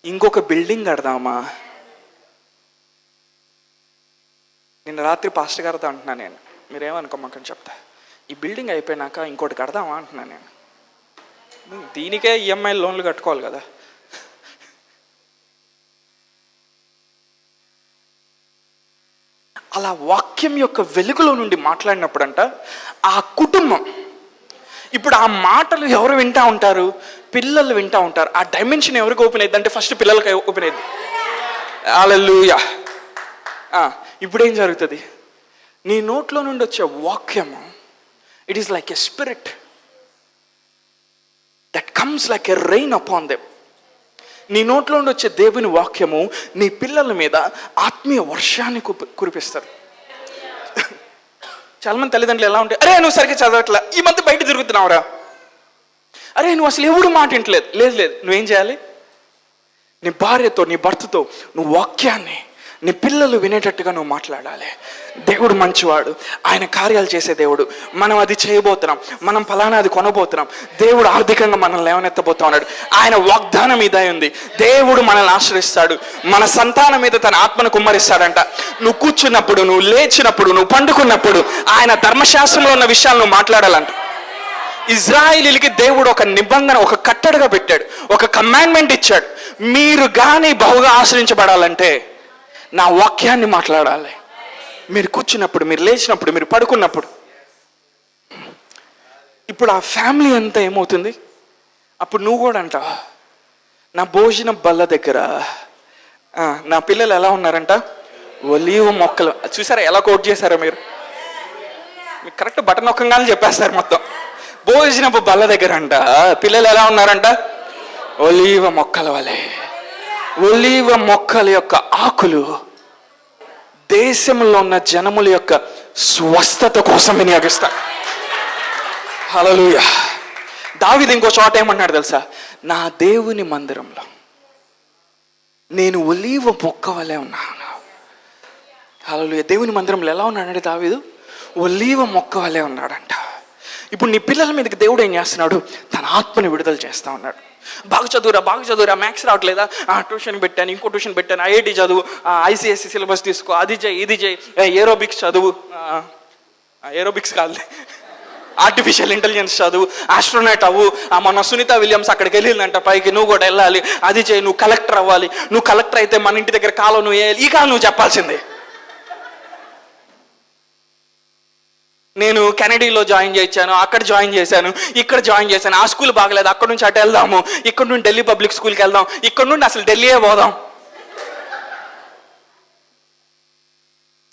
ఇంకొక బిల్డింగ్ కడదామా. నిన్న రాత్రి పాస్టర్ గారితో అంటున్నా నేను, మీరేమనుకోమాకని చెప్తా, ఈ బిల్డింగ్ అయిపోయినాక ఇంకోటి కడదామా అంటున్నా నేను. దీనికే ఈఎంఐ లోన్లు కట్టుకోవాలి కదా. అలా వాక్యం యొక్క వెలుగులో నుండి మాట్లాడినప్పుడంట ఆ కుటుంబం, ఇప్పుడు ఆ మాటలు ఎవరు వింటూ ఉంటారు? పిల్లలు వింటూ ఉంటారు. ఆ డైమెన్షన్ ఎవరికి ఓపెన్ అయ్యింది అంటే ఫస్ట్ పిల్లలకి ఓపెన్ అయ్యింది. హల్లెలూయా. ఇప్పుడు ఏం జరుగుతుంది? నీ నోట్లో నుండి వచ్చే వాక్యము, it is like a spirit that comes like a rain upon them. నీ నోట్లో నుండి వచ్చే దేవుని వాక్యము నీ పిల్లల మీద ఆత్మీయ వర్షాన్ని కురిపిస్తారు. చాలా మంది తల్లిదండ్రులు ఎలా ఉంటాయి, అరే నువ్వు సరిగ్గా చదవట్లా, ఈ మధ్య బయట తిరుగుతున్నావురా, అరే నువ్వు అసలు ఎవడు మాట వింటలేదు. లేదు, నువ్వేం చేయాలి? నీ భార్యతో, నీ భర్తతో నువ్వు వాక్యాన్ని నీ పిల్లలు వినేటట్టుగా నువ్వు మాట్లాడాలి. దేవుడు మంచివాడు, ఆయన కార్యాలు చేసే దేవుడు, మనం అది చేయబోతున్నాం, మనం ఫలానా అది కొనబోతున్నాం, దేవుడు ఆర్థికంగా మనల్ని లేవనెత్తబోతా ఉన్నాడు, ఆయన వాగ్దానం మీద ఉంది, దేవుడు మనల్ని ఆశ్రయిస్తాడు, మన సంతానం మీద తన ఆత్మను కుమ్మరిస్తాడంట. నువ్వు కూర్చున్నప్పుడు, నువ్వు లేచినప్పుడు, నువ్వు పండుకున్నప్పుడు ఆయన ధర్మశాస్త్రంలో ఉన్న విషయాలు నువ్వు మాట్లాడాలంట. ఇజ్రాయిలీలకి దేవుడు ఒక నిబంధన, ఒక కట్టడగా పెట్టాడు, ఒక కమాండ్మెంట్ ఇచ్చాడు. మీరు కానీ బహుగా ఆశ్రయించబడాలంటే నా వాక్యాన్ని మాట్లాడాలి. మీరు కూర్చున్నప్పుడు, మీరు లేచినప్పుడు, మీరు పడుకున్నప్పుడు. ఇప్పుడు ఆ ఫ్యామిలీ అంతా ఏమవుతుంది? అప్పుడు నువ్వు కూడా అంట, నా భోజనం బల్ల దగ్గర నా పిల్లలు ఎలా ఉన్నారంట? ఒలీవ మొక్కలు. చూసారా ఎలా కోట్ చేశారో మీరు? మీకు కరెక్ట్ బటన్ నొక్కంగానే చెప్పేస్తారు మొత్తం. భోజనపు బల్ల దగ్గర అంట పిల్లలు ఎలా ఉన్నారంట? ఒలీవ మొక్కల వలె. ఒలీవ మొక్కల యొక్క ఆకులు దేశంలో ఉన్న జనముల యొక్క స్వస్థత కోసం వినియోగిస్తారు. హల్లెలూయా. దావీదు ఇంకో చోట ఏమన్నాడు తెలుసా? నా దేవుని మందిరంలో నేను ఒలీవ మొక్క వలె ఉన్నాను. హల్లెలూయా. దేవుని మందిరంలో ఎలా ఉన్నాడంటే దావీదు ఒలీవ మొక్క వలె ఉన్నాడంట. ఇప్పుడు నీ పిల్లల మీదకి దేవుడు ఏం చేస్తున్నాడు? తన ఆత్మని విడుదల చేస్తా ఉన్నాడు. బాగా చదువురా, మ్యాథ్స్ రావట్లేదా, ట్యూషన్ పెట్టాను, ఇంకో ట్యూషన్ పెట్టాను, ఐఐటి చదువు, ఐసిఎస్సి సిలబస్ తీసుకో, అది చేయి, ఇది చేయి, ఏరోబిక్స్ చదువు, ఏరోబిక్స్ కాదు, ఆర్టిఫిషియల్ ఇంటెలిజెన్స్ చదువు, ఆస్ట్రోనాట్ అవ్వు, మన సునీత విలియమ్స్ అక్కడికి వెళ్ళిందంట పైకి, నువ్వు కూడా వెళ్ళాలి, అది చేయి, నువ్వు కలెక్టర్ అవ్వాలి, నువ్వు కలెక్టర్ అయితే మన ఇంటి దగ్గర కాలం నువ్వు వేయాలి, ఈ కాలం నువ్వు చెప్పాల్సిందే. నేను కెనడీలో జాయిన్ చేయించాను, అక్కడ జాయిన్ చేశాను, ఇక్కడ జాయిన్ చేశాను, ఆ స్కూల్ బాగలేదు, అక్కడ నుంచి అటు వెళ్దాము, ఇక్కడ నుండి ఢిల్లీ పబ్లిక్ స్కూల్కి వెళ్దాం, ఇక్కడ నుండి అసలు ఢిల్లీయే పోదాం.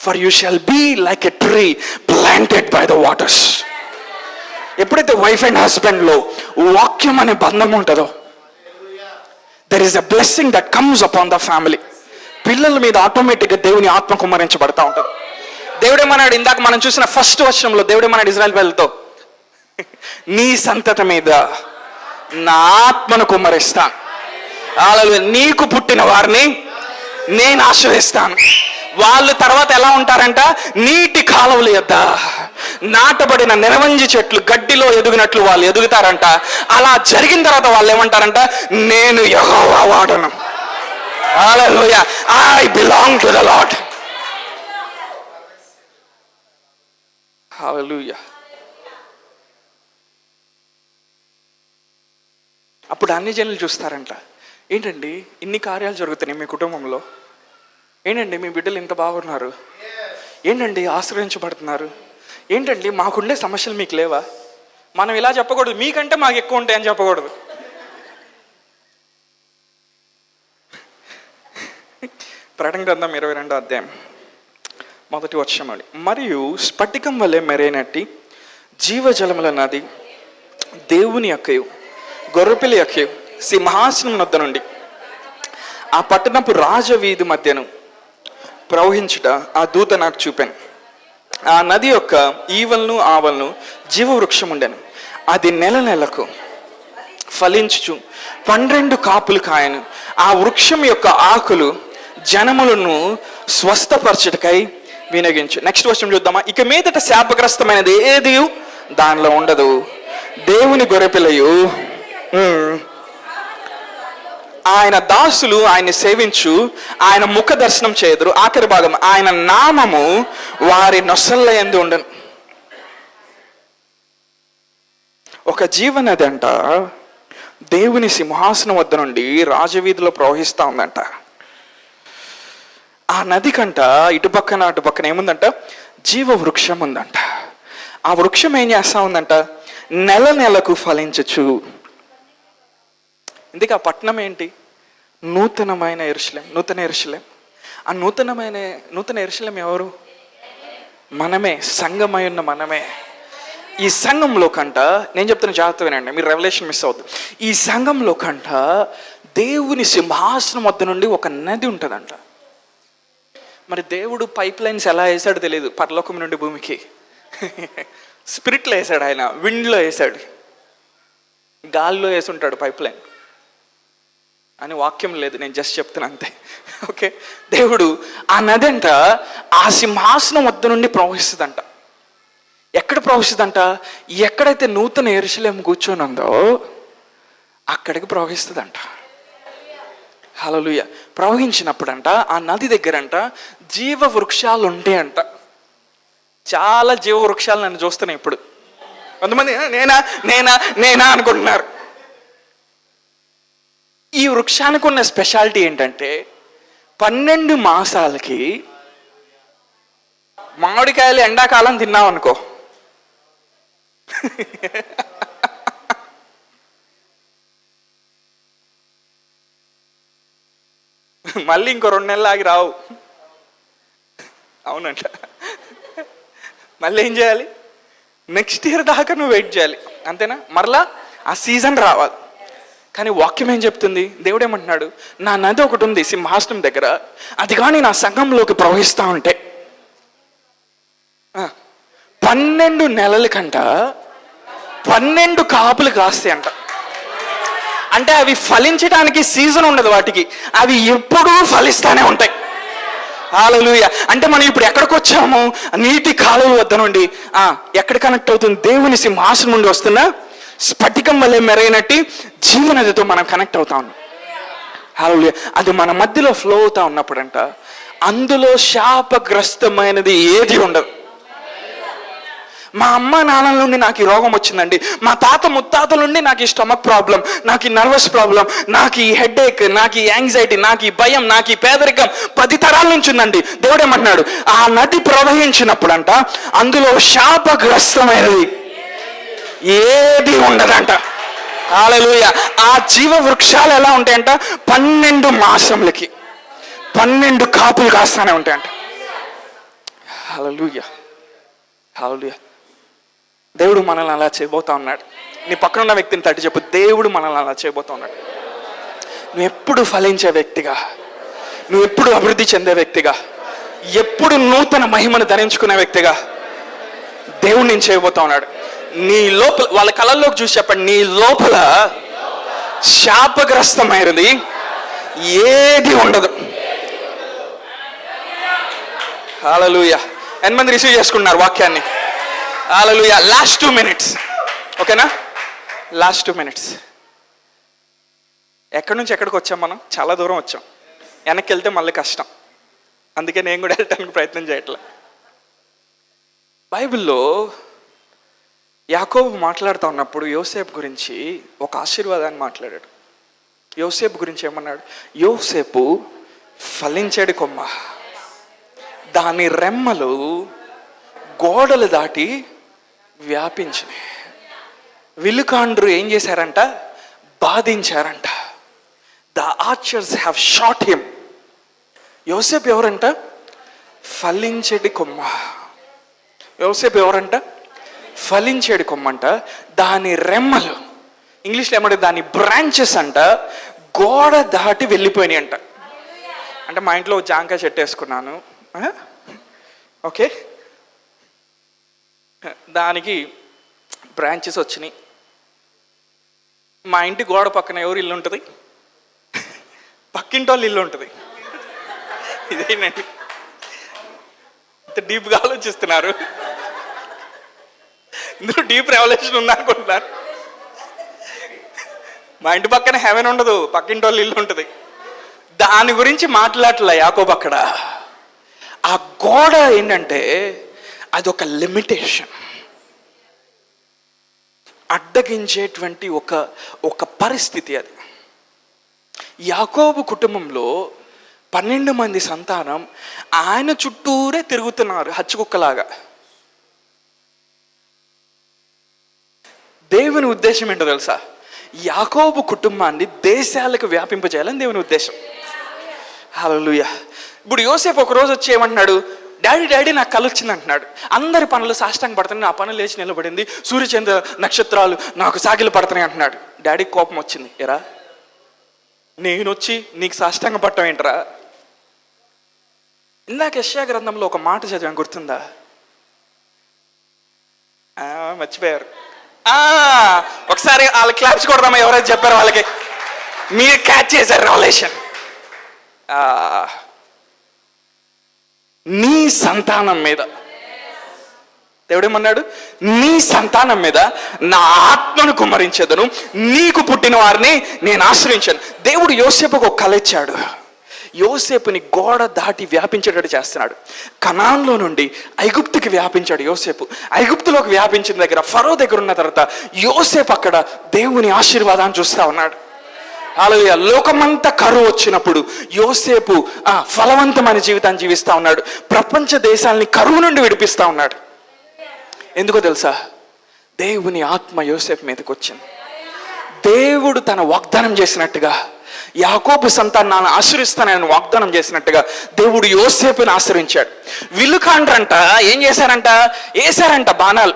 For you shall be like a tree planted by the waters. ఎప్పుడైతే వైఫ్ అండ్ హస్బెండ్ లో వాక్యం అనే బంధం ఉంటుందో, there is a blessing that comes upon the family. పిల్లల మీద ఆటోమేటిక్గా దేవుని ఆత్మ కుమ్మరించబడతా ఉంటుంది. దేవుడేమన్నాడు? ఇందాక మనం చూసిన ఫస్ట్ వచనంలో దేవుడేమన్నాడు ఇజ్రాయెల్ పిల్లలతో? నీ సంతతి మీద నా ఆత్మను కుమ్మరిస్తాను, అలాగే నీకు పుట్టిన వారిని నేను ఆశ్రయిస్తాను. వాళ్ళు తర్వాత ఎలా ఉంటారంట? నీటి కాలువల యొద్ద నాటబడిన నిరవంజి చెట్లు గడ్డిలో ఎదుగునట్లు వాళ్ళు ఎదుగుతారంట. అలా జరిగిన తర్వాత వాళ్ళు ఏమంటారంట? నేను యెహోవా వాడను. హల్లెలూయా. I belong to the Lord. హల్లెలూయా. అప్పుడు అన్ని జనులు చూస్తారంట, ఏంటండి ఇన్ని కార్యాలు జరుగుతున్నాయి మీ కుటుంబంలో, ఏంటండి మీ బిడ్డలు ఇంత బాగున్నారు, ఏంటండి ఆశ్రయించబడుతున్నారు, ఏంటండి మాకుండే సమస్యలు మీకు లేవా? మనం ఇలా చెప్పకూడదు, మీకంటే మాకు ఎక్కువ ఉంటాయని చెప్పకూడదు. ప్రకటన గ్రంథం 22వ అధ్యాయం 1వ వచనం. మరియు స్ఫటికం వలె మెరైనట్టి జీవజలముల నది దేవుని యొక్కయు గొర్రెపిల్ల యొక్కయు సింహాసనం వద్ద నుండి ఆ పట్టణపు రాజవీధి మధ్యను ప్రవహించుట ఆ దూత నాకు చూపాను. ఆ నది యొక్క ఈవలను ఆవలను జీవవృక్షం ఉండెను. అది నెలకు ఫలించుచు 12 కాపులు కాయను. ఆ వృక్షం యొక్క ఆకులు జనములను స్వస్థపరచుటకై వినియోగించు. నెక్స్ట్ క్వశ్చన్ చూద్దామా. ఇక మీదట శాపగ్రస్తమైనది ఏది దానిలో ఉండదు. దేవుని గొర్రెపిల్లయు ఆయన దాసులు ఆయన్ని సేవించు, ఆయన ముఖ దర్శనం చేదురు. ఆఖరి భాగం, ఆయన నామము వారి నొసళ్ళ యందు ఉండను. ఒక జీవనది అంట దేవుని సింహాసనం వద్ద నుండి రాజవీధిలో ప్రవహిస్తూ ఉందంట. ఆ నది కంట ఇటుపక్కన అటుపక్కన ఏముందంట, జీవ వృక్షం ఉందంట. ఆ వృక్షం ఏం చేస్తా ఉందంట, నెల నెలకు ఫలించచ్చు. ఇందుకే ఆ పట్టణం ఏంటి, నూతనమైన యెరూషలేం. నూతన యెరూషలేం. ఆ నూతన యెరూషలేం ఎవరు? మనమే, సంఘమై ఉన్న మనమే. ఈ సంఘంలో కంట, నేను చెప్తున్న జాగ్రత్త వినండి, మీరు రెవల్యూషన్ మిస్ అవుతుంది. ఈ సంఘంలో కంట దేవుని సింహాసనం వద్ద నుండి ఒక నది ఉంటుందంట. మరి దేవుడు పైప్ లైన్స్ ఎలా వేసాడో తెలియదు, పరలోకం నుండి భూమికి స్పిరిట్లో వేసాడు, ఆయన విండ్లో వేసాడు, గాల్లో వేసి ఉంటాడు పైప్ లైన్ అని వాక్యం లేదు, నేను జస్ట్ చెప్తున్నా అంతే. ఓకే, దేవుడు ఆ నది అంట ఆ సింహాసనం వద్ద నుండి ప్రవహిస్తుందంట. ఎక్కడ ప్రవహిస్తుందంట, ఎక్కడైతే నూతన యెరూషలేం కూర్చొని ఉందో అక్కడికి ప్రవహిస్తుందంట. హల్లెలూయా. ప్రవహించినప్పుడంట ఆ నది దగ్గరంట జీవ వృక్షాలు ఉంటాయంట. చాలా జీవ వృక్షాలు నన్ను చూస్తున్నాయి ఇప్పుడు. కొంతమంది నేనా నేనా నేనా అనుకుంటున్నారు. ఈ వృక్షానికి ఉన్న స్పెషాలిటీ ఏంటంటే 12 మాసాలకి మామిడికాయలు ఎండాకాలం తిన్నాం అనుకో, మళ్ళీ ఇంకో 2 నెలలు ఆగి రావు. అవునంట. మళ్ళీ ఏం చేయాలి, నెక్స్ట్ ఇయర్ దాకా నువ్వు వెయిట్ చేయాలి, అంతేనా? మరలా ఆ సీజన్ రావాలి. కానీ వాక్యం ఏం చెప్తుంది, దేవుడు ఏమంటున్నాడు, నా నది ఒకటి ఉంది సింహాసనం దగ్గర, అది కానీ నా సంఘంలోకి ప్రవహిస్తూ ఉంటే 12 నెలల కంట 12 కాపులు కాస్తాయి అంట. అంటే అవి ఫలించడానికి సీజన్ ఉండదు వాటికి, అవి ఎప్పుడూ ఫలిస్తానే ఉంటాయి. హల్లెలూయా. అంటే మనం ఇప్పుడు ఎక్కడికి వచ్చాము, నీటి కాలువ వద్ద నుండి ఎక్కడ కనెక్ట్ అవుతుంది, దేవుని సింహాసనం నుండి వస్తున్న స్ఫటికం వల్లే మెరైనట్టు జీవనదితో మనం కనెక్ట్ అవుతా ఉన్నాం. హల్లెలూయా. అది మన మధ్యలో ఫ్లో అవుతా ఉన్నప్పుడంట అందులో శాపగ్రస్తమైనది ఏది ఉండదు. మా అమ్మ నాన్నల నుండి నాకు ఈ రోగం వచ్చిందండి, మా తాత ముత్తాతల నుండి నాకు ఈ స్టమక్ ప్రాబ్లం, నాకు ఈ నర్వస్ ప్రాబ్లం, నాకు ఈ హెడేక్, నాకు ఈ యాంగ్జైటీ, నాకు ఈ భయం, నాకు ఈ పేదరికం 10 తరాల నుంచి ఉందండి. దేవుడు ఏమంటున్నాడు, ఆ నది ప్రవహించినప్పుడంట అందులో శాపగ్రస్తమైనది ఏది ఉండదంట. హల్లెలూయా. ఆ జీవ వృక్షాలు ఎలా ఉంటాయంట, 12 మాసములకి 12 కాపులు కాస్తానే ఉంటాయంట. హల్లెలూయా. హల్లెలూయా. దేవుడు మనల్ని అలా చేయబోతా ఉన్నాడు. నీ పక్కన ఉన్న వ్యక్తిని తట్టి చెప్పు, దేవుడు మనల్ని అలా చేయబోతా ఉన్నాడు. నువ్వు ఎప్పుడు ఫలించే వ్యక్తిగా, నువ్వు ఎప్పుడు అభివృద్ధి చెందే వ్యక్తిగా, ఎప్పుడు నూతన మహిమను ధరించుకునే వ్యక్తిగా దేవుడు నేను చేయబోతా ఉన్నాడు. నీ లోపల, వాళ్ళ కళల్లోకి చూసి చెప్పండి, నీ లోపల శాపగ్రస్తమైనది ఏది ఉండదు. హల్లెలూయా. ఎంతమంది రిసీవ్ చేసుకున్నారు వాక్యాన్ని? హల్లెలూయా. లాస్ట్ 2 minutes, ఓకేనా? Last 2 minutes. ఎక్కడి నుంచి ఎక్కడికి వచ్చాం మనం? చాలా దూరం వచ్చాం. వెనక్కి వెళ్తే మళ్ళీ కష్టం, అందుకే నేను కూడా వెళ్ళటానికి ప్రయత్నం చేయట్లే. బైబిల్లో యాకోబు మాట్లాడుతూ ఉన్నప్పుడు యోసేపు గురించి ఒక ఆశీర్వాదాన్ని మాట్లాడాడు. యోసేపు గురించి ఏమన్నాడు, యోసేపు ఫలించేడి కొమ్మ, దాని రెమ్మలు గోడలు దాటి వ్యాపించినాయి. విలుకాండ్రు ఏం చేశారంట, బాధించారంట. The archers have shot him. యోసేపు ఎవరంట, ఫలించేడి కొమ్మ. యోసేపు ఎవరంట, ఫలించేడి కొమ్మంట. దాని రెమ్మలు, ఇంగ్లీష్లో ఏమంటే దాని బ్రాంచెస్ అంట గోడ దాటి వెళ్ళిపోయినాయి అంట. అంటే మా ఇంట్లో జాంకాయ చెట్టు వేసుకున్నాను, ఓకే, దానికి బ్రాంచెస్ వచ్చినాయి. మా ఇంటి గోడ పక్కన ఎవరు ఇల్లు ఉంటుంది, పక్కింటి వాళ్ళు ఇల్లు ఉంటుంది. ఇదేనండి, ఇంత డీప్గా ఆలోచిస్తున్నారు. ఇందులో డీప్ రెవల్యూషన్ ఉందనుకుంటున్నారు. మా ఇంటి పక్కన హెవెన్ ఉండదు, పక్కింటి వాళ్ళ ఇల్లు ఉంటుంది. దాని గురించి మాట్లాడలే యాకోబు అక్కడ. ఆ గోడ ఏంటంటే అదొక లిమిటేషన్, అడ్డగించేటువంటి ఒక పరిస్థితి. అది యాకోబు కుటుంబంలో 12 మంది సంతానం ఆయన చుట్టూరే తిరుగుతున్నారు హచ్చుకుక్కలాగా. దేవుని ఉద్దేశం ఏంటో తెలుసా? యాకోబు కుటుంబాన్ని దేశాలకు వ్యాపింపజేయాలని దేవుని ఉద్దేశం. హల్లెలూయా. ఇప్పుడు యోసేపు ఒక రోజు వచ్చి ఏమంటున్నాడు? డాడీ నాకు కళ వచ్చింది అంటున్నాడు. అందరి పనులు సాష్టాంగ పడుతున్నాయి, నా పనులు లేచి నిలబడింది, సూర్యచంద్ర నక్షత్రాలు నాకు సాగిలు పడుతున్నాయి అంటున్నాడు. డాడీకి కోపం వచ్చింది. ఎరా, నేను వచ్చి నీకు సాష్టాంగ పట్టం ఏంట్రా? ఇందాక యెషయా గ్రంథంలో ఒక మాట చదివాను, గుర్తుందా? మర్చిపోయారు. ఒకసారి వాళ్ళ క్లాప్స్ కొడదామా? ఎవరైతే చెప్పారు వాళ్ళకి మీరు క్యాచ్ చేశారు రెవల్యూషన్. నీ సంతానం మీద దేవుడేమన్నాడు? నీ సంతానం మీద నా ఆత్మను కుమ్మరించేదను, నీకు పుట్టిన వారిని నేను ఆశ్రయించాను. దేవుడు యోసేపుకు ఒక కల ఇచ్చాడు. యోసేపుని గోడ దాటి వ్యాపించేటట్టు చేస్తున్నాడు. కనాన్లో నుండి ఐగుప్తుకి వ్యాపించాడు యోసేపు. ఐగుప్తులోకి వ్యాపించిన దగ్గర, ఫరో దగ్గర ఉన్న తర్వాత యోసేపు అక్కడ దేవుని ఆశీర్వాదాన్ని చూస్తా ఉన్నాడు. హల్లెలూయా. లోకమంతా కరువు వచ్చినప్పుడు యోసేపు ఫలవంతమైన జీవితాన్ని జీవిస్తా ఉన్నాడు. ప్రపంచ దేశాలని కరువు నుండి విడిపిస్తా ఉన్నాడు. ఎందుకో తెలుసా? దేవుని ఆత్మ యోసేపు మీదకి వచ్చింది. దేవుడు తన వాగ్దానం చేసినట్టుగా, యాకోబు సంతానాన్ని ఆశ్రయిస్తానని వాగ్దానం చేసినట్టుగా దేవుడు యోసేపుని ఆశ్రయించాడు. విలుకాండ్రంట ఏం చేశారంట? వేశారంట బాణాలు.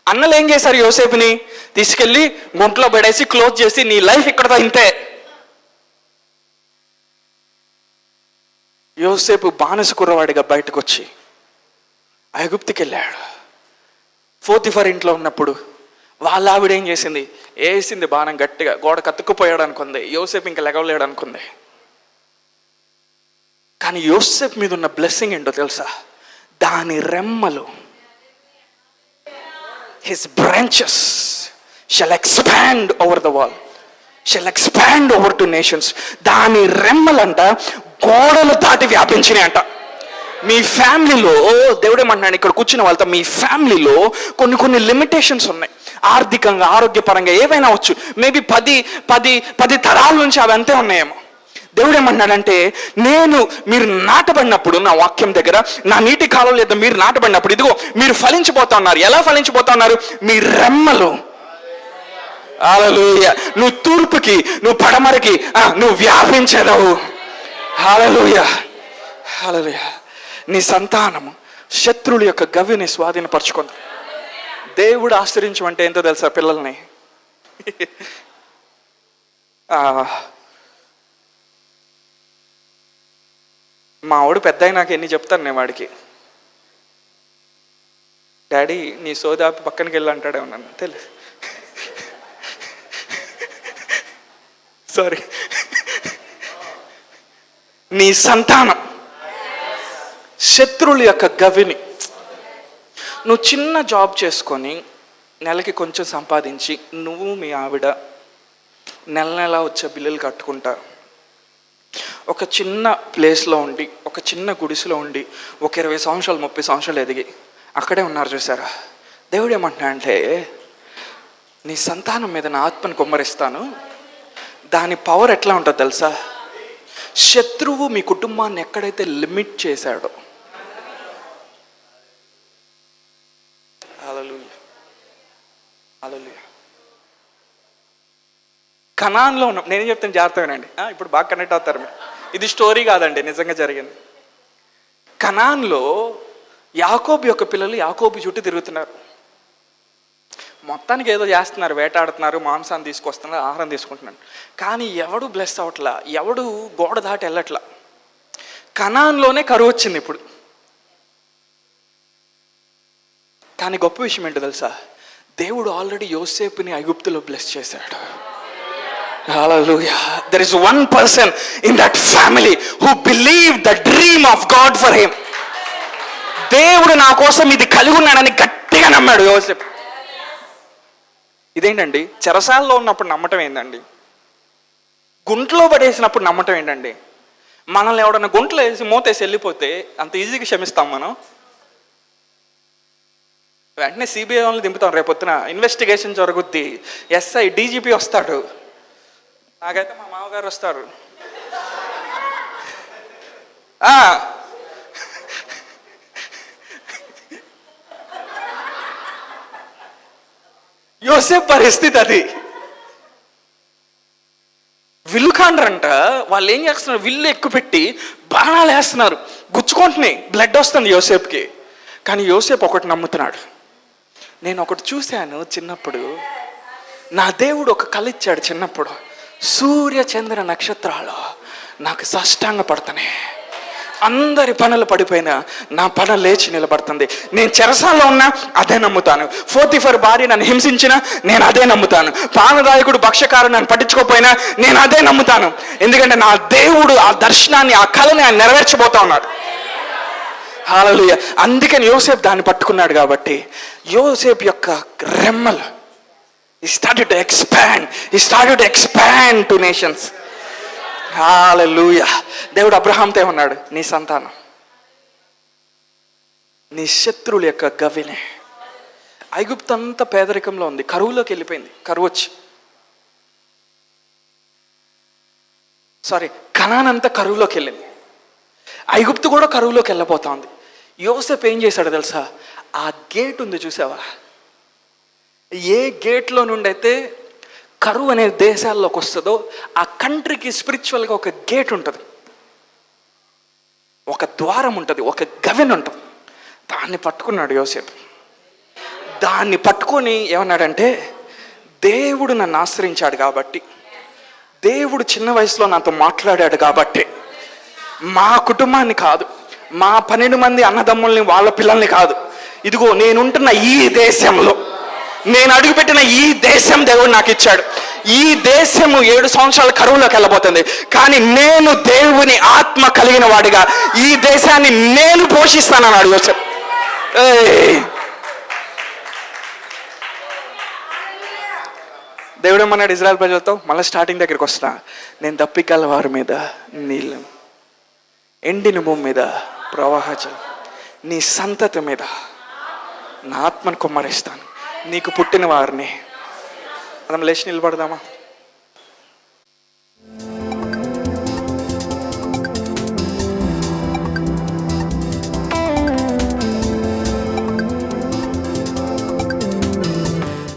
అన్నలు ఏం చేశారు? యోసేపుని తీసుకెళ్ళి గుంట్లో పడేసి క్లోజ్ చేసి, నీ లైఫ్ ఇక్కడతో ఇంతే. యోసేపు బానిస కుర్రవాడిగా బయటకు వచ్చి ఐగుప్తుకి వెళ్ళాడు. పోతిఫర్ ఇంట్లో ఉన్నప్పుడు వాళ్ళ ఆవిడ ఏం చేసింది? వేసింది బాణం గట్టిగా, గోడ కత్తుక్కుపోయాడు అనుకుంది. యోసేపు ఇంకా లెగవలేడు అనుకుంది. కానీ యోసేపు మీద ఉన్న బ్లెస్సింగ్ ఏంటో తెలుసా? దాని రెమ్మలు, his branches shall expand over the wall, shall expand over to nations. దాని రెమ్మలంట గోడలు దాటి వ్యాపించినాయి అంట. మీ ఫ్యామిలీలో దేవుడేమంటున్నాడు ఇక్కడ కూర్చున్న వాళ్ళతో, మీ ఫ్యామిలీలో కొన్ని లిమిటేషన్స్ ఉన్నాయి. ఆర్థికంగా, ఆరోగ్యపరంగా ఏవైనా వచ్చు. మేబీ 10 తరాల నుంచి అవి అంతే ఉన్నాయేమో. దేవుడేమంటున్నాడంటే, మీరు నాటబడినప్పుడు నా వాక్యం దగ్గర, నా నీటి కాలం లేదా మీరు నాటబడినప్పుడు, ఇదిగో మీరు ఫలించిపోతా ఉన్నారు. ఎలా ఫలించిపోతా ఉన్నారు? మీ రెమ్మలు. హల్లెలూయా. నువ్వు తూర్పుకి, నువ్వు పడమరకి నువ్వు వ్యాపించదవు. హల్లెలూయా. హల్లెలూయా. నీ సంతానము శత్రువుల యొక్క గవిని స్వాధీనపరచుకుంది. దేవుడు ఆశ్రయించమంటే ఏంటో తెలుసా? పిల్లల్ని మా వాడు పెద్ద అయినాక ఎన్ని చెప్తాను నేను వాడికి, డాడీ నీ సోదాపి పక్కనకి వెళ్ళి అంటాడే ఉన్నాను. తెలుసు, సారీ. నీ సంతానం శత్రువుల యొక్క గవిని. నువ్వు చిన్న జాబ్ చేసుకొని నెలకి కొంచెం సంపాదించి, నువ్వు మీ ఆవిడ నెల వచ్చే బిల్లులు కట్టుకుంటా, ఒక చిన్న ప్లేస్లో ఉండి, ఒక చిన్న గుడిసెలో ఉండి, ఒక 20 సంవత్సరాలు 30 సంవత్సరాలు ఎదిగి అక్కడే ఉన్నారు. చూసారా? దేవుడు ఏమంటున్నా అంటే, నీ సంతానం మీద నా ఆత్మను కుమ్మరిస్తాను. దాని పవర్ ఎట్లా ఉంటుందో తెలుసా? శత్రువు మీ కుటుంబాన్ని ఎక్కడైతే లిమిట్ చేశాడో, హల్లెలూయా, హల్లెలూయా, కనాన్లో ఉన్నాం. నేనేం చెప్తాను జాగ్రత్త వినండి, ఇప్పుడు బాగా కనెక్ట్ అవుతారు మీరు. ఇది స్టోరీ కాదండి, నిజంగా జరిగింది. కనాన్లో యాకోబు యొక్క పిల్లలు యాకోబు చుట్టూ తిరుగుతున్నారు. మొత్తానికి ఏదో చేస్తున్నారు, వేటాడుతున్నారు, మాంసాన్ని తీసుకొస్తున్నారు, ఆహారం తీసుకుంటున్నారు. కానీ ఎవడు బ్లెస్ అవట్లా, ఎవడు గోడ దాటి వెళ్ళట్లా. కనాన్లోనే కరువు వచ్చింది ఇప్పుడు. కానీ గొప్ప విషయం ఏంటో తెలుసా? దేవుడు ఆల్రెడీ యోసేపుని ఐగుప్తులో బ్లెస్ చేశాడు. Hallelujah. There is one person in that family who believe the dream of God for him. దేవుడు నా కోసం ఇది కలిగి ఉన్నాడని గట్టిగా నమ్మాడు యోసేపు. ఇదేంటండి, చెరసాలలో ఉన్నప్పుడు నమ్మటం ఏందండి? గుంట్లో పడేసినప్పుడు నమ్మటం ఏంటండి? మనల్ని ఎవడన్నా గుంట్లో వేసి మూతేసి వెళ్ళిపోతే అంత ఈజీగా క్షమిస్తాం మనం? వెంటనే సిబిఐ వాళ్ళని దింపుతాం. రేపొద్దున ఇన్వెస్టిగేషన్ జరుగుద్ది, ఎస్ఐ డీజీపీ వస్తాడు, నాకైతే మా మామగారు వస్తారు. యోసేపు పరిస్థితి అది. విల్లుకాండ్రంట, వాళ్ళు ఏం చేస్తున్నారు, విల్లు ఎక్కుపెట్టి బాణాలు వేస్తున్నారు, గుచ్చుకుంటున్నాయి, బ్లడ్ వస్తుంది యోసేపుకి. కానీ యోసేపు ఒకటి నమ్ముతున్నాడు. నేను ఒకటి చూశాను చిన్నప్పుడు, నా దేవుడు ఒక కళ ఇచ్చాడు చిన్నప్పుడు, సూర్య చంద్ర నక్షత్రాలు నాకు సాష్టాంగ పడుతున్నాయి, అందరి పనులు పడిపోయినా నా పన లేచి నిలబడుతుంది. నేను చెరసాల్లో ఉన్నా అదే నమ్ముతాను. 44 భార్య నన్ను హింసించినా నేను అదే నమ్ముతాను. పానదాయకుడు భక్ష్యకారు నన్ను పట్టించుకోపోయినా నేను అదే నమ్ముతాను. ఎందుకంటే నా దేవుడు ఆ దర్శనాన్ని, ఆ కళని ఆయన నెరవేర్చబోతా ఉన్నాడు. హల్లెలూయా. అందుకని యోసేపు దాన్ని పట్టుకున్నాడు. కాబట్టి యోసేపు యొక్క రెమ్మలు he started to expand to nations. హల్లెలూయా. దేవుడు అబ్రహాంతో ఏమన్నాడు, నీ సంతానం నీ శత్రువుల యొక్క గవినే. ఐగుప్తు అంతా పేదరికంలో ఉంది, కరువులోకి వెళ్ళిపోయింది. కరువు వచ్చి కనాన్ అంతా కరువులోకి వెళ్ళింది. ఐగుప్తు కూడా కరువులోకి వెళ్ళబోతా ఉంది. యోసేపు ఏం చేశాడో తెలుసా? ఆ గేట్ ఉంది చూసావా, ఏ గేట్లో నుండి అయితే కరువు అనే దేశాల్లోకి వస్తుందో ఆ కంట్రీకి స్పిరిచువల్గా ఒక గేట్ ఉంటుంది, ఒక ద్వారం ఉంటుంది, ఒక గవెన్ ఉంటుంది. దాన్ని పట్టుకున్నాడు యోసేపు. దాన్ని పట్టుకొని ఏమన్నాడంటే, దేవుడు నన్ను ఆశ్రయించాడు కాబట్టి, దేవుడు చిన్న వయసులో నాతో మాట్లాడాడు కాబట్టి, మా కుటుంబాన్ని కాదు, మా 12 మంది అన్నదమ్ముల్ని వాళ్ళ పిల్లల్ని కాదు, ఇదిగో నేనుంటున్న ఈ దేశంలో, నేను అడుగుపెట్టిన ఈ దేశం దేవుడు నాకు ఇచ్చాడు. ఈ దేశము 7 సంవత్సరాల కరువులోకి వెళ్ళబోతుంది. కానీ నేను దేవుని ఆత్మ కలిగిన వాడిగా ఈ దేశాన్ని నేను పోషిస్తానన్నాడు యోసేపు. దేవుడు ఏమన్నాడు ఇజ్రాయెల్ ప్రజలతో? మళ్ళీ స్టార్టింగ్ దగ్గరికి వస్తా. నేను దప్పికల వారి మీద నీళ్ళు, ఎండిన భూమి మీద ప్రవాహజలం, నీ సంతతి మీద నా ఆత్మను కుమ్మరిస్తాను, నీకు పుట్టిన వారిని. మనం లేచి నిలబడదామా?